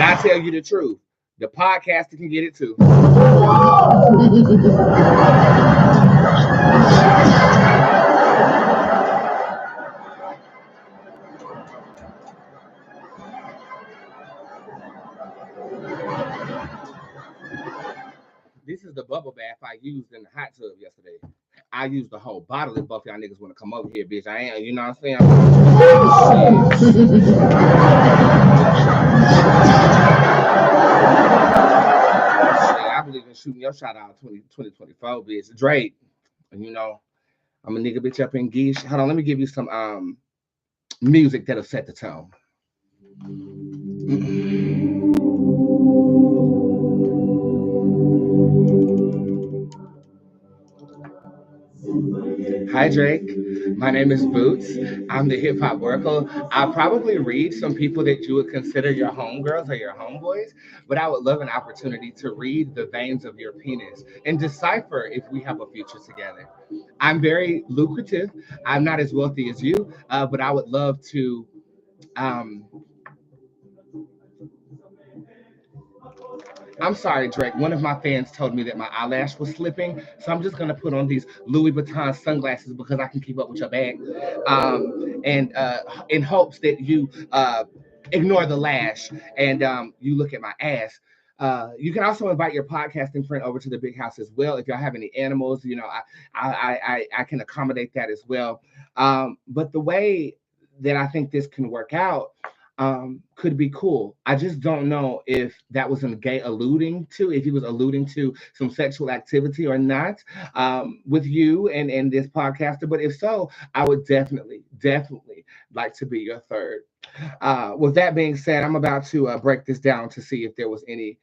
S3: I tell you the truth, the podcaster can get it too. This is the bubble bath I used in the hot tub yesterday. I used the whole bottle if both y'all niggas want to come over here, bitch. I ain't, you know what I'm saying? I believe in shooting your shot out 2024, bitch. Drake, and I'm a nigga bitch up in geesh. Hold on, let me give you some music that'll set the tone. Hi, Drake. My name is Bootz. I'm the hip hop oracle. I'll probably read some people that you would consider your homegirls or your homeboys, but I would love an opportunity to read the veins of your penis and decipher if we have a future together. I'm very lucrative. I'm not as wealthy as you, but I would love to. I'm sorry, Drake. One of my fans told me that my eyelash was slipping, so I'm just gonna put on these Louis Vuitton sunglasses because I can keep up with your bag, and in hopes that you ignore the lash and you look at my ass. You can also invite your podcasting friend over to the big house as well. If y'all have any animals, I can accommodate that as well. But the way that I think this can work out could be cool. I just don't know if that was if he was alluding to some sexual activity or not with you and this podcaster. But if so, I would definitely like to be your third. With that being said, I'm about to break this down to see if there was any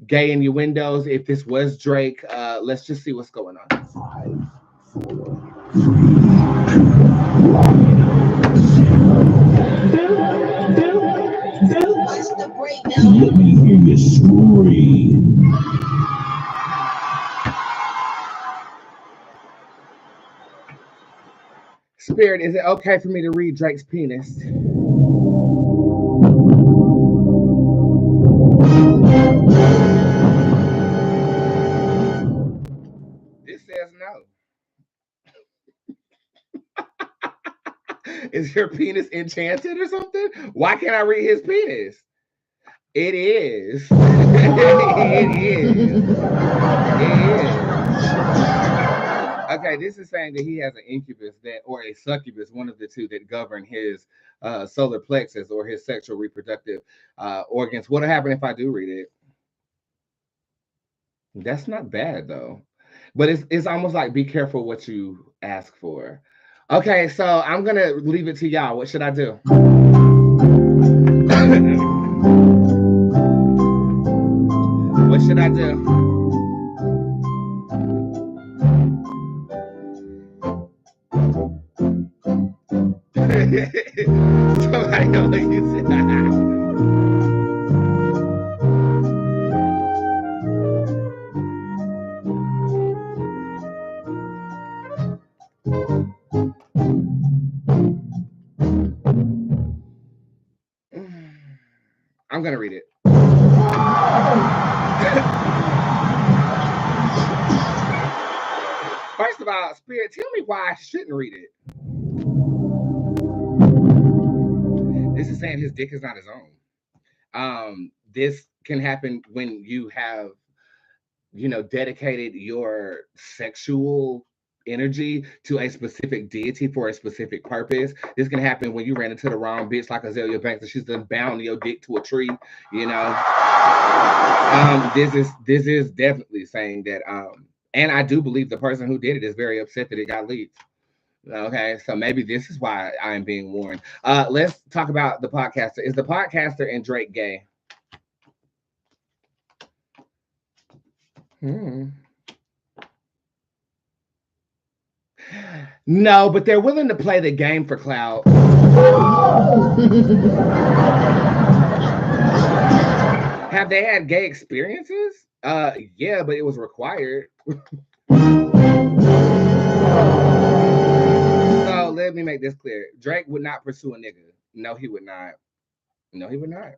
S3: gay innuendos. If this was Drake, let's just see what's going on. 5, 4, 3, 2, 1. Let me hear you scream. Spirit, is it okay for me to read Drake's penis? This says no. Is your penis enchanted or something? Why can't I read his penis? It is. It is. Okay, this is saying that he has an incubus or a succubus, one of the two that govern his solar plexus or his sexual reproductive organs. What'll happen if I do read it? That's not bad though, but it's almost like be careful what you ask for. Okay, so I'm gonna leave it to y'all. What should I do? What should I do? Somebody else you said. I'm gonna read it. First of all, Spirit, tell me why I shouldn't read it. This is saying his dick is not his own. This can happen when you have, dedicated your sexual energy to a specific deity for a specific purpose. This can happen when you ran into the wrong bitch like Azalea Banks and she's done bound your dick to a tree, This is definitely saying that and I do believe the person who did it is very upset that it got leaked. Okay, so maybe this is why I am being warned. Let's talk about the podcaster. Is the podcaster and Drake gay? No, but they're willing to play the game for clout. Have they had gay experiences? Yeah, but it was required. So let me make this clear. Drake would not pursue a nigga. No, he would not. No, he would not.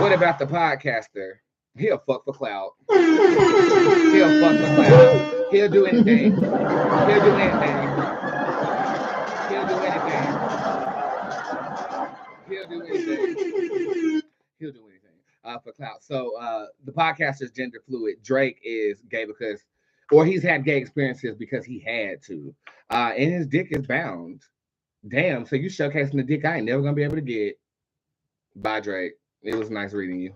S3: What about the podcaster? He'll fuck for clout. He'll fuck for clout. He'll do anything. He'll do anything. He'll do anything. He'll do anything. He'll do anything for clout. So the podcaster is gender fluid. Drake is gay because, or he's had gay experiences because he had to. And his dick is bound. Damn, so you showcasing the dick I ain't never gonna be able to get. Bye, Drake. It was nice reading you.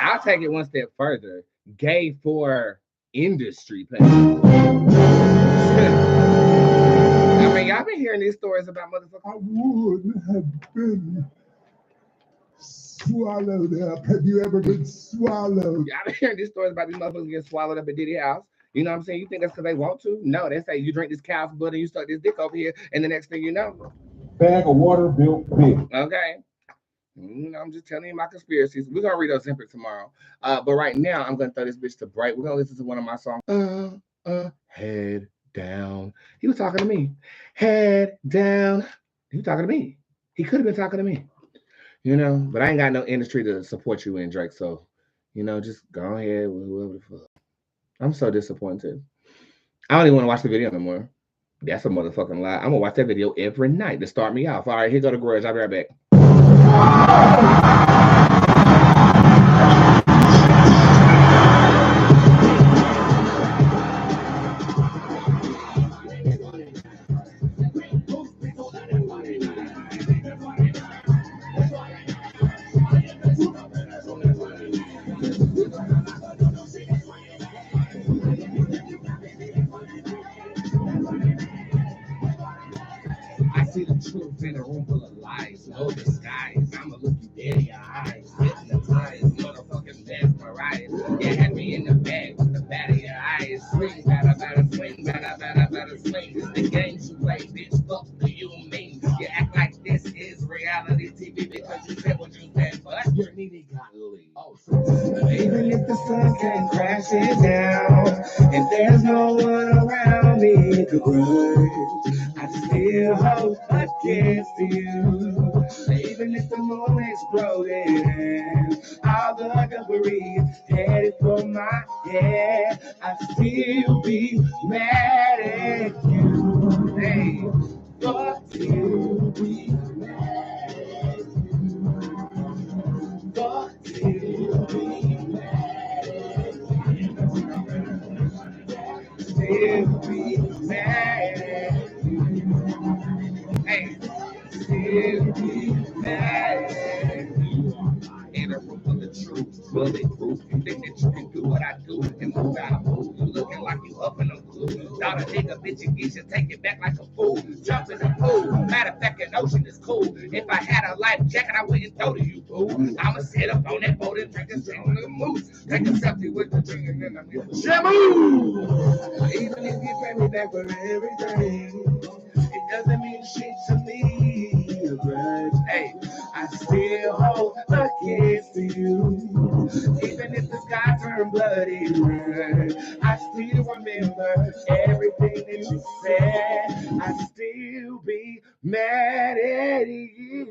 S3: I'll take it one step further. Gay for industry pay. I mean, y'all been hearing these stories about motherfuckers.
S1: I would have been swallowed up. Have you ever been swallowed?
S3: Y'all been hearing these stories about these motherfuckers getting swallowed up at Diddy house. You know what I'm saying? You think that's because they want to? No, they say you drink this cow's blood and you suck this dick over here, and the next thing you know,
S8: Bag of water built big.
S3: okay. You know, I'm just telling you my conspiracies. We're gonna read Ozempic tomorrow. But right now, I'm gonna throw this bitch to break. We're gonna listen to one of my songs. Head down. He was talking to me. Head down. He was talking to me. He could have been talking to me. You know, but I ain't got no industry to support you in, Drake. So, you know, just go ahead with whoever the fuck. I'm so disappointed. I don't even want to watch the video no more. That's a motherfucking lie. I'm gonna watch that video every night to start me off. All right, here go the grudge. I'll be right back. I see the truth in a room full of lies, no disguise. I'ma look you dead in your eyes, hypnotized, motherfucking mesmerized. You had me in the bag with the bat of your eyes. Swing, batter, swing, batter, swing. The games you play, bitch, fuck do you mean? You act like this is reality TV because you said what you said, but your needy got leave. Oh, even if the sun came crashing down and there's no one around me to grudge, I still hope against you. Even if the moon exploded and all the debris headed for my head, I still be mad at you. Hey, but still be mad at you. But still be mad at you. Still be mad at you. Hey, still be mad at you. In a room full of truth, bulletproof. You think that you can do what I do and move out of move. You looking like you up in a glue. Thought a nigga bitch and get you take it back like a fool. Jump in the pool. Matter of fact, an ocean is cool. If I had a life jacket, I wouldn't throw to you, boo. I'ma sit up on that boat and drink a drink with a moose. Take a selfie with the drink and then I'm gonna shamoo. Even if you pay me back for everything, it doesn't mean shit to me. Hey, I still hold a kiss to you. Even if the sky turned bloody red, I still remember everything that you said. I still be mad at you.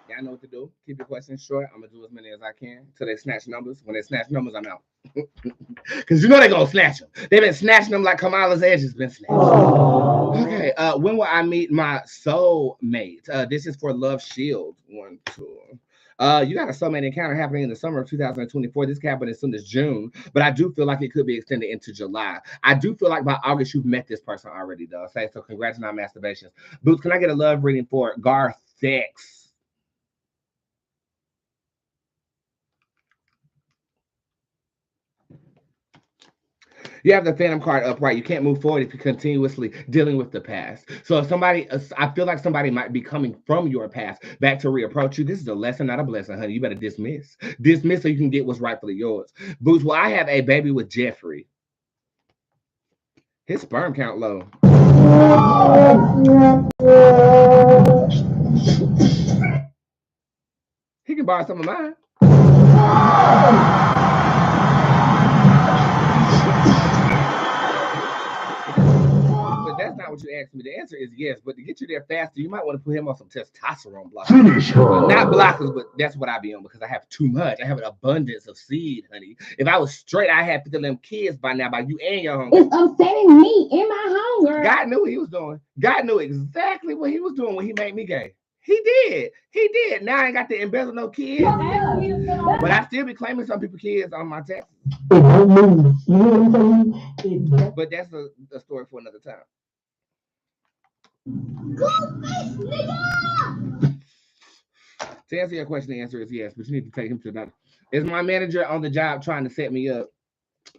S3: Y'all know what to do. Keep your questions short. I'm gonna do as many as I can till they snatch numbers. When they snatch numbers, I'm out. Because you know they're gonna snatch them. They've been snatching them like Kamala's edge has been snatched. Okay. When will I meet my soul mate? This is for Love Shield 1 2. You got a soulmate encounter happening in the summer of 2024. This can happen as soon as June, but I do feel like it could be extended into July. I do feel like by August you've met this person already, though. Okay, so congrats on our masturbations. Boots, can I get a love reading for Garthex? You have the Phantom card upright. You can't move forward if you're continuously dealing with the past. So if somebody, I feel like somebody might be coming from your past back to reapproach you. This is a lesson, not a blessing, honey. You better dismiss. Dismiss so you can get what's rightfully yours. Boots, well, I have a baby with Jeffrey. His sperm count low. He can borrow some of mine. That's not what you asked me. The answer is yes, but to get you there faster, you might want to put him on some testosterone blockers.
S4: Finish her.
S3: Not blockers, but that's what I be on because I have too much. I have an abundance of seed, honey. If I was straight, I had 50 of them kids by now, by you and your home.
S5: It's upsetting me in my hunger.
S3: God knew what he was doing. God knew exactly what he was doing when he made me gay. He did. He did. Now I ain't got to embezzle no kids. But I still be claiming some people kids on my taxes. But that's a story for another time. To answer your question, the answer is yes, but you need to take him to that. Is my manager on the job trying to set me up?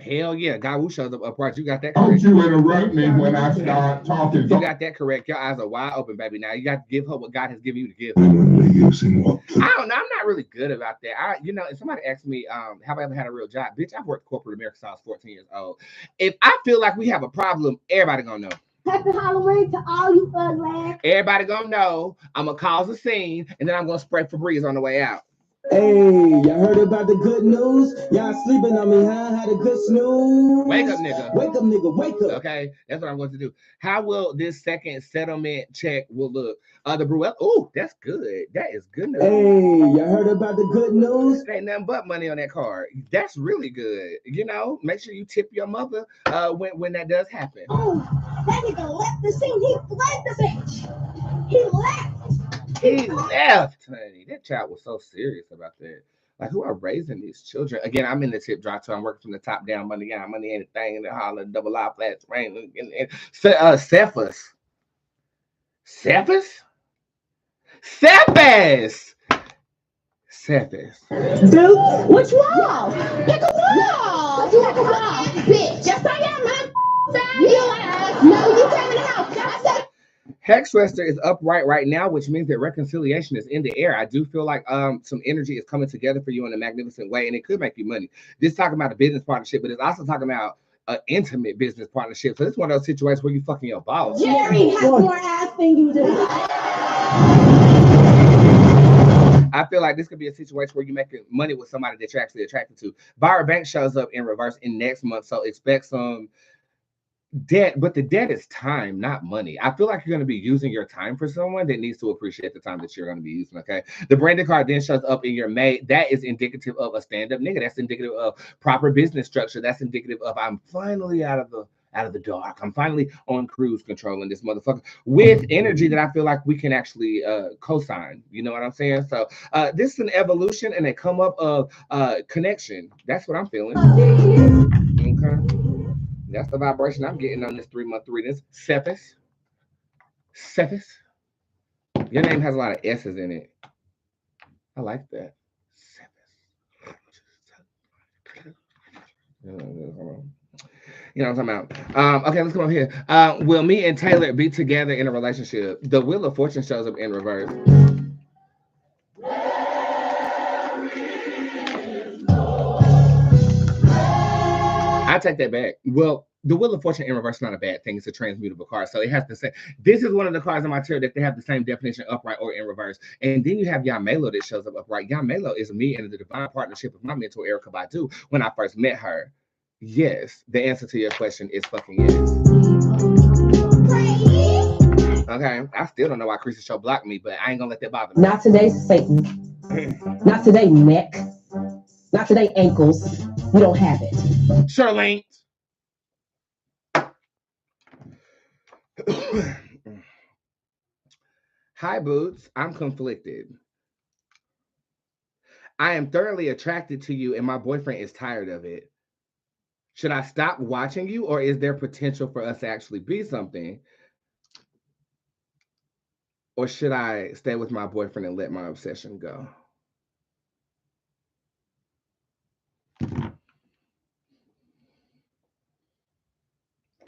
S3: Hell yeah, God who shows up upright. You got that correct.
S4: Don't you interrupt me when I start talking.
S3: You got that correct. Your eyes are wide open, baby. Now you got to give her what God has given you to give.
S4: I
S3: don't know. I'm not really good about that. If somebody asked me, have I ever had a real job? Bitch, I've worked corporate America since I was 14 years old. If I feel like we have a problem, everybody gonna know.
S5: Happy Halloween to all you ugly.
S3: Everybody gonna know. I'm gonna cause a scene, and then I'm gonna spray Febreze on the way out.
S6: Hey, y'all heard about the good news? Y'all sleeping on me, huh? Had a good snooze.
S3: Wake up, nigga.
S6: Wake up, nigga. Wake up.
S3: Okay, that's what I'm going to do. How will this second settlement check will look? The Bruel. Oh, that's good. That is good news.
S6: Hey, y'all heard about the good news?
S3: There ain't nothing but money on that card. That's really good. Make sure you tip your mother when that does happen.
S5: Oh, that nigga left the scene. He fled the bitch. He left.
S3: He left, honey. That child was so serious about that. Like, who are raising these children? Again, I'm in the tip drop, so I'm working from the top down. Money out, money anything, and the holler, double I, flats, rain, and Cephas. Cephas? Cephas! Cephas.
S5: Dude, what's wrong? Pick a wall. Pick a wall, bitch. Just I am, man. No, you came in the house. That's it.
S3: Hexrester is upright right now, which means that reconciliation is in the air. I do feel like some energy is coming together for you in a magnificent way, and it could make you money. This is talking about a business partnership, but it's also talking about an intimate business partnership. So this is one of those situations where you fucking your boss.
S5: Jerry has more ass than you do.
S3: I feel like this could be a situation where you're making money with somebody that you're actually attracted to. Byron Banks shows up in reverse in next month, so expect some debt, but the debt is time, not money. I feel like you're going to be using your time for someone that needs to appreciate the time that you're going to be using. Okay, the branded card then shows up in your May. That is indicative of a stand-up nigga. That's indicative of proper business structure. That's indicative of I'm finally out of the dark. I'm finally on cruise control in this motherfucker with energy that I feel like we can actually co-sign. You know what I'm saying? So this is an evolution and a come up of connection. That's what I'm feeling. Okay. That's the vibration I'm getting on this 3-month reading. Cephas. Cephas. Your name has a lot of S's in it. I like that. Cephas. You know what I'm talking about. Okay, let's come over here. Will me and Taylor be together in a relationship? The Wheel of Fortune shows up in reverse. I take that back. Well, the Wheel of Fortune in reverse is not a bad thing. It's a transmutable card. So it has to say, this is one of the cards in my tarot that they have the same definition upright or in reverse. And then you have Yamelo that shows up upright. Yamelo is me and the divine partnership of my mentor, Erica Badu, when I first met her. Yes, the answer to your question is fucking yes. Okay, I still don't know why Chrissy Show blocked me, but I ain't gonna let that bother me.
S9: Not today, Satan. Not today, neck. Not today, ankles. We don't have it.
S3: Charlene. Hi, Boots. I'm conflicted. I am thoroughly attracted to you and my boyfriend is tired of it. Should I stop watching you or is there potential for us to actually be something? Or should I stay with my boyfriend and let my obsession go?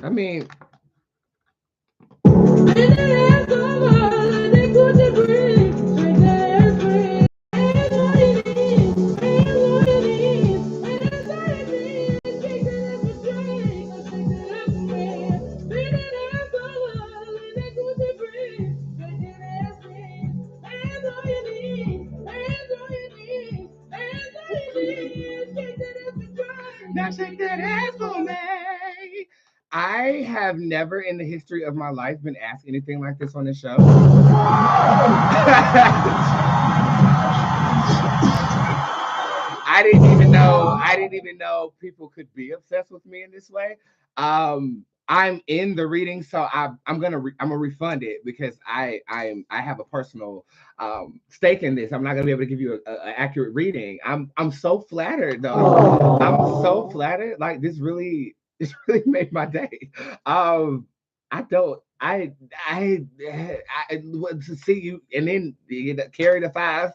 S3: I mean, now shake that ass for me. I have never in the history of my life been asked anything like this on the show. I didn't even know people could be obsessed with me in this way. I'm in the reading, so I'm gonna refund it because I have a personal stake in this. I'm not gonna be able to give you an accurate reading. I'm so flattered though. I'm so flattered. Like this really made my day. I don't. I to see you and then you carry the 5.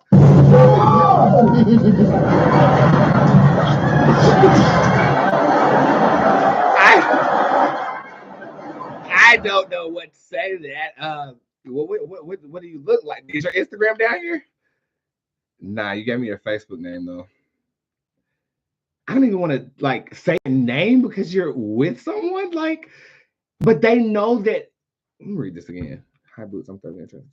S3: I don't know what to say to that. What do you look like? Is your Instagram down here? Nah, you gave me your Facebook name though. I don't even want to like say a name because you're with someone, like, but they know that. Let me read this again. Hi, Boots. I'm thoroughly interested.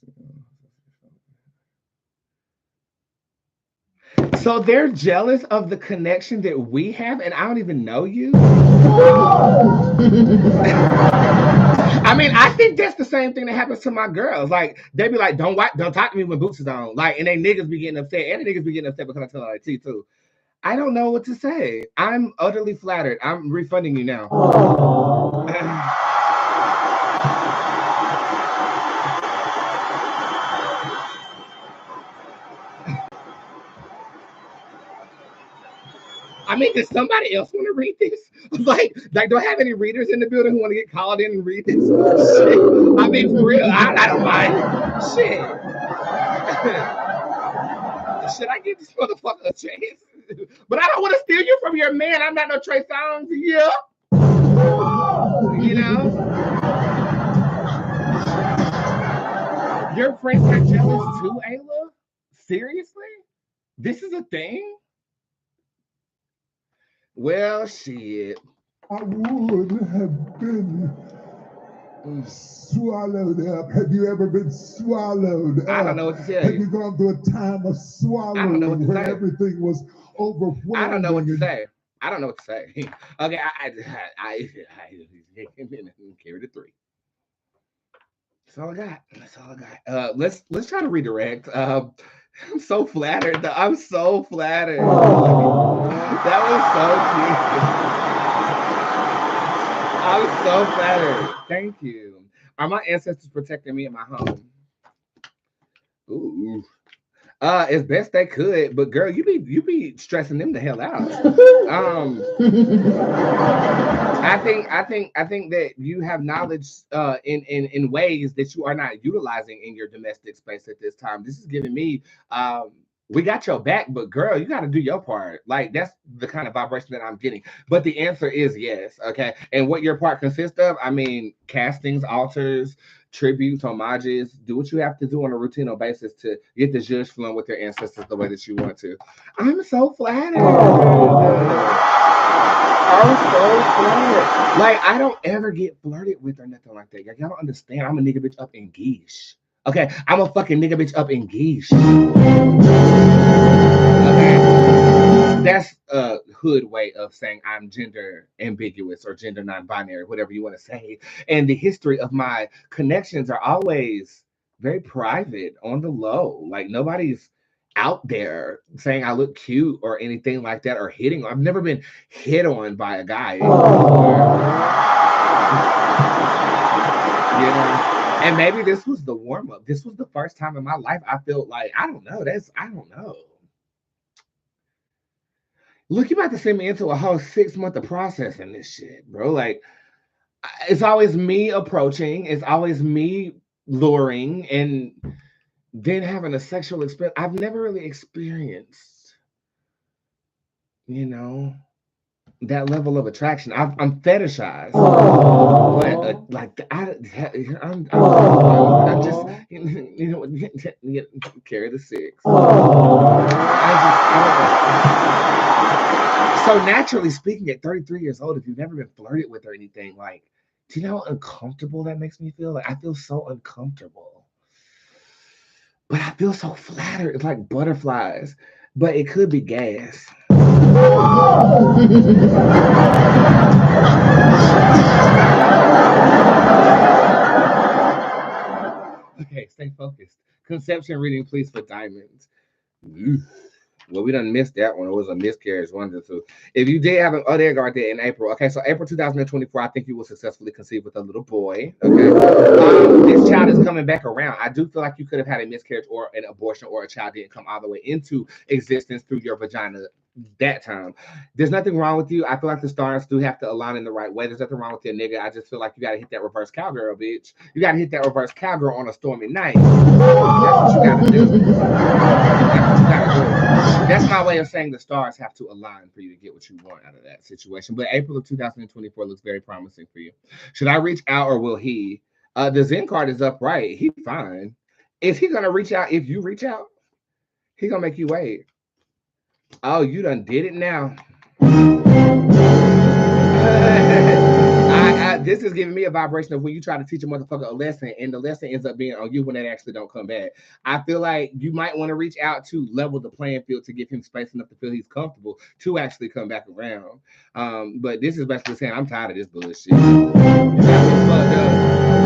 S3: So they're jealous of the connection that we have, and I don't even know you. I mean, I think that's the same thing that happens to my girls. Like they be like, don't talk to me when Boots is on. Like, and they niggas be getting upset, and the niggas be getting upset because I tell her T too. I don't know what to say. I'm utterly flattered. I'm refunding you now. I mean, does somebody else want to read this? Like, do I have any readers in the building who want to get called in and read this? Shit. I mean, for real, I don't mind. Shit. Should I give this motherfucker a chance? But I don't want to steal you from your man. I'm not no Trey Songz. Yeah. You know? Your friends are jealous too, Ayla? Seriously? This is a thing? Well, shit.
S8: I would have been swallowed up. Have you ever been swallowed up?
S3: I don't know what to tell
S8: Have
S3: you.
S8: you gone through a time of swallowing where everything was overwhelming?
S3: I don't know what to say. I don't know what to say. Okay, I carry the 3. That's all I got. That's all I got. Let's try to redirect. I'm so flattered. I'm so flattered. That was so cute. I'm so flattered. Thank you. Are my ancestors protecting me in my home? Ooh. As best they could, but girl, you be stressing them the hell out. I think that you have knowledge in ways that you are not utilizing in your domestic space at this time. This is giving me we got your back, but girl, you got to do your part. Like that's the kind of vibration that I'm getting. But the answer is yes, okay. And what your part consists of, I mean, castings, altars, tributes, homages. Do what you have to do on a routine basis to get the judge flowing with your ancestors the way that you want to. I'm so flattered. I'm so flattered. Like I don't ever get flirted with or nothing like that. Y'all don't understand. I'm a nigga bitch up in geesh. Okay, I'm a fucking nigga bitch up in geesh. Okay, that's a hood way of saying I'm gender ambiguous or gender non-binary, whatever you want to say. And the history of my connections are always very private, on the low. Like nobody's out there saying I look cute or anything like that or hitting. I've never been hit on by a guy. You know? And maybe this was the warm-up. This was the first time in my life I felt like, I don't know. I don't know. Look, you about to send me into a whole 6 month of processing this shit, bro. Like, it's always me approaching, it's always me luring, and then having a sexual experience. I've never really experienced, that level of attraction. I'm fetishized, but I'm just, carry the 6. So naturally speaking, at 33 years old, if you've never been flirted with or anything, like, do you know how uncomfortable that makes me feel? Like, I feel so uncomfortable, but I feel so flattered. It's like butterflies, but it could be gas. Okay, stay focused. Conception reading, please, for diamonds. Well, we done missed that one. It was a miscarriage, one or two. If you did have an Bodega there in April, okay, so April 2024, I think you will successfully conceive with a little boy, okay? This child is coming back around. I do feel like you could have had a miscarriage or an abortion, or a child didn't come all the way into existence through your vagina that time. There's nothing wrong with you. I feel like the stars do have to align in the right way. There's nothing wrong with your nigga. I just feel like you got to hit that reverse cowgirl, bitch. You got to hit that reverse cowgirl on a stormy night. That's what you got to do. That's what you got to do. That's my way of saying the stars have to align for you to get what you want out of that situation. But April of 2024 looks very promising for you. Should I reach out, or will he? The Zen card is upright. He's fine. Is he going to reach out if you reach out? He's going to make you wait. Oh, you done did it now. This is giving me a vibration of when you try to teach a motherfucker a lesson and the lesson ends up being on you when they actually don't come back. I feel like you might want to reach out to level the playing field to give him space enough to feel he's comfortable to actually come back around. But this is basically saying, I'm tired of this bullshit.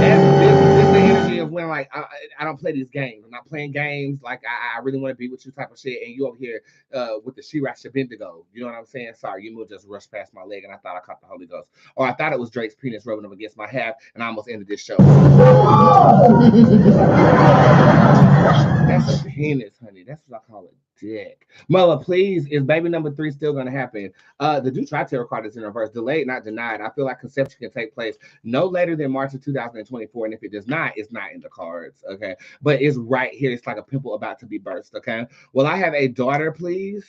S3: This is the energy of when, like, I don't play these games. I'm not playing games. Like, I really want to be with you type of shit. And you over here with the She-Rat Shabindigo. You know what I'm saying? Sorry, you just rushed past my leg and I thought I caught the Holy Ghost. Or I thought it was Drake's penis rubbing up against my half and I almost ended this show. That's a penis, honey. That's what I call a dick. Mother, please, is baby number 3 still going to happen? The Do Try Tarot card is in reverse. Delayed, not denied. I feel like conception can take place no later than March of 2024. And if it does not, it's not in the cards, okay? But it's right here. It's like a pimple about to be burst, okay? Will I have a daughter, please?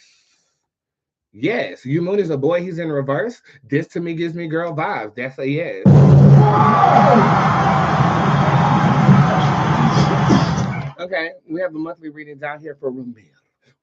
S3: Yes. You Moon is a boy. He's in reverse. This to me gives me girl vibes. That's a yes. Okay, we have a monthly reading down here for Ramir.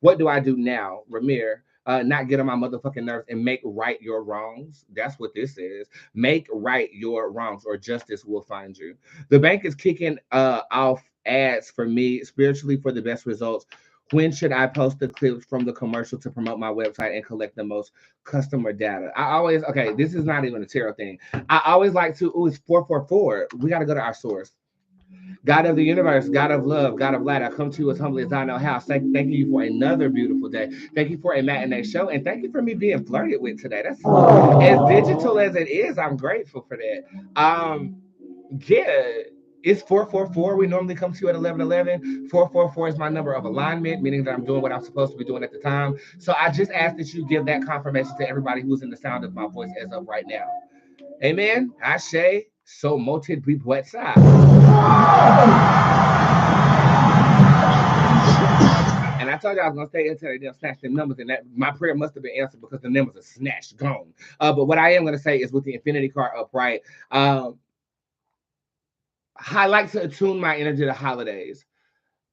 S3: What do I do now, Ramir? Not get on my motherfucking nerves and make right your wrongs. That's what this is. Make right your wrongs, or justice will find you. The bank is kicking off ads for me spiritually for the best results. When should I post the clips from the commercial to promote my website and collect the most customer data? Okay, this is not even a tarot thing. I always like to, it's 444. We got to go to our source. God of the universe, God of love, God of light, I come to you as humbly as I know how. Thank you for another beautiful day. Thank you for a matinee show. And thank you for me being flirted with today. That's as digital as it is. I'm grateful for that. Yeah, it's 444. We normally come to you at 11:11. 444 is my number of alignment, meaning that I'm doing what I'm supposed to be doing at the time. So I just ask that you give that confirmation to everybody who's in the sound of my voice as of right now. Amen. Ashe. So moted be Bootzé. And I told you I was gonna stay until they didn't snatch them numbers, and that my prayer must have been answered because the numbers are snatched, gone. But what I am gonna say is with the infinity card upright, I like to attune my energy to holidays.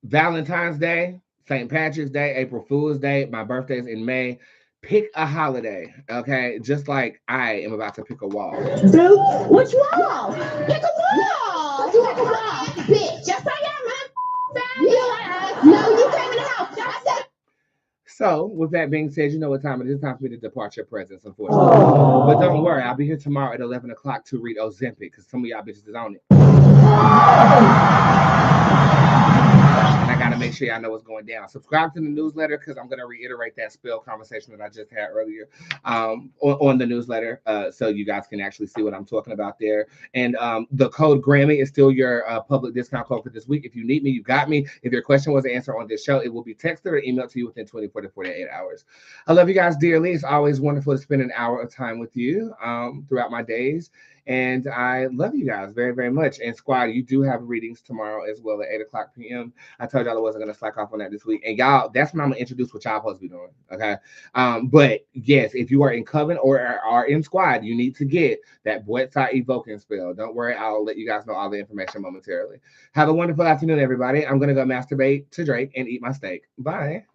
S3: Valentine's Day, St. Patrick's Day, April Fool's Day, my birthday is in May. Pick a holiday, okay? Just like I am about to pick a wall.
S5: Dude, which wall? Pick a wall. You pick a wall, bitch. Yes, I am. No, you came in the house. That's it.
S3: So, with that being said, you know what time it is. It's time for me to depart your presence, unfortunately. But don't worry, I'll be here tomorrow at 11 o'clock to read Ozempic, because some of y'all bitches is on it. And I got to make sure y'all know what's going down. Subscribe to the newsletter because I'm going to reiterate that spell conversation that I just had earlier on the newsletter, so you guys can actually see what I'm talking about there. And the code Grammy is still your public discount code for this week. If you need me, you got me. If your question was answered on this show, it will be texted or emailed to you within 24 to 48 hours. I love you guys dearly. It's always wonderful to spend an hour of time with you throughout my days. And I love you guys very, very much. And squad, you do have readings tomorrow as well at 8:00 p.m. I told y'all I wasn't going to slack off on that this week. And y'all, that's when I'm going to introduce what y'all supposed to be doing. Okay. But yes, if you are in Coven or are in squad, you need to get that Bootzé evoking spell. Don't worry. I'll let you guys know all the information momentarily. Have a wonderful afternoon, everybody. I'm going to go masturbate to Drake and eat my steak. Bye.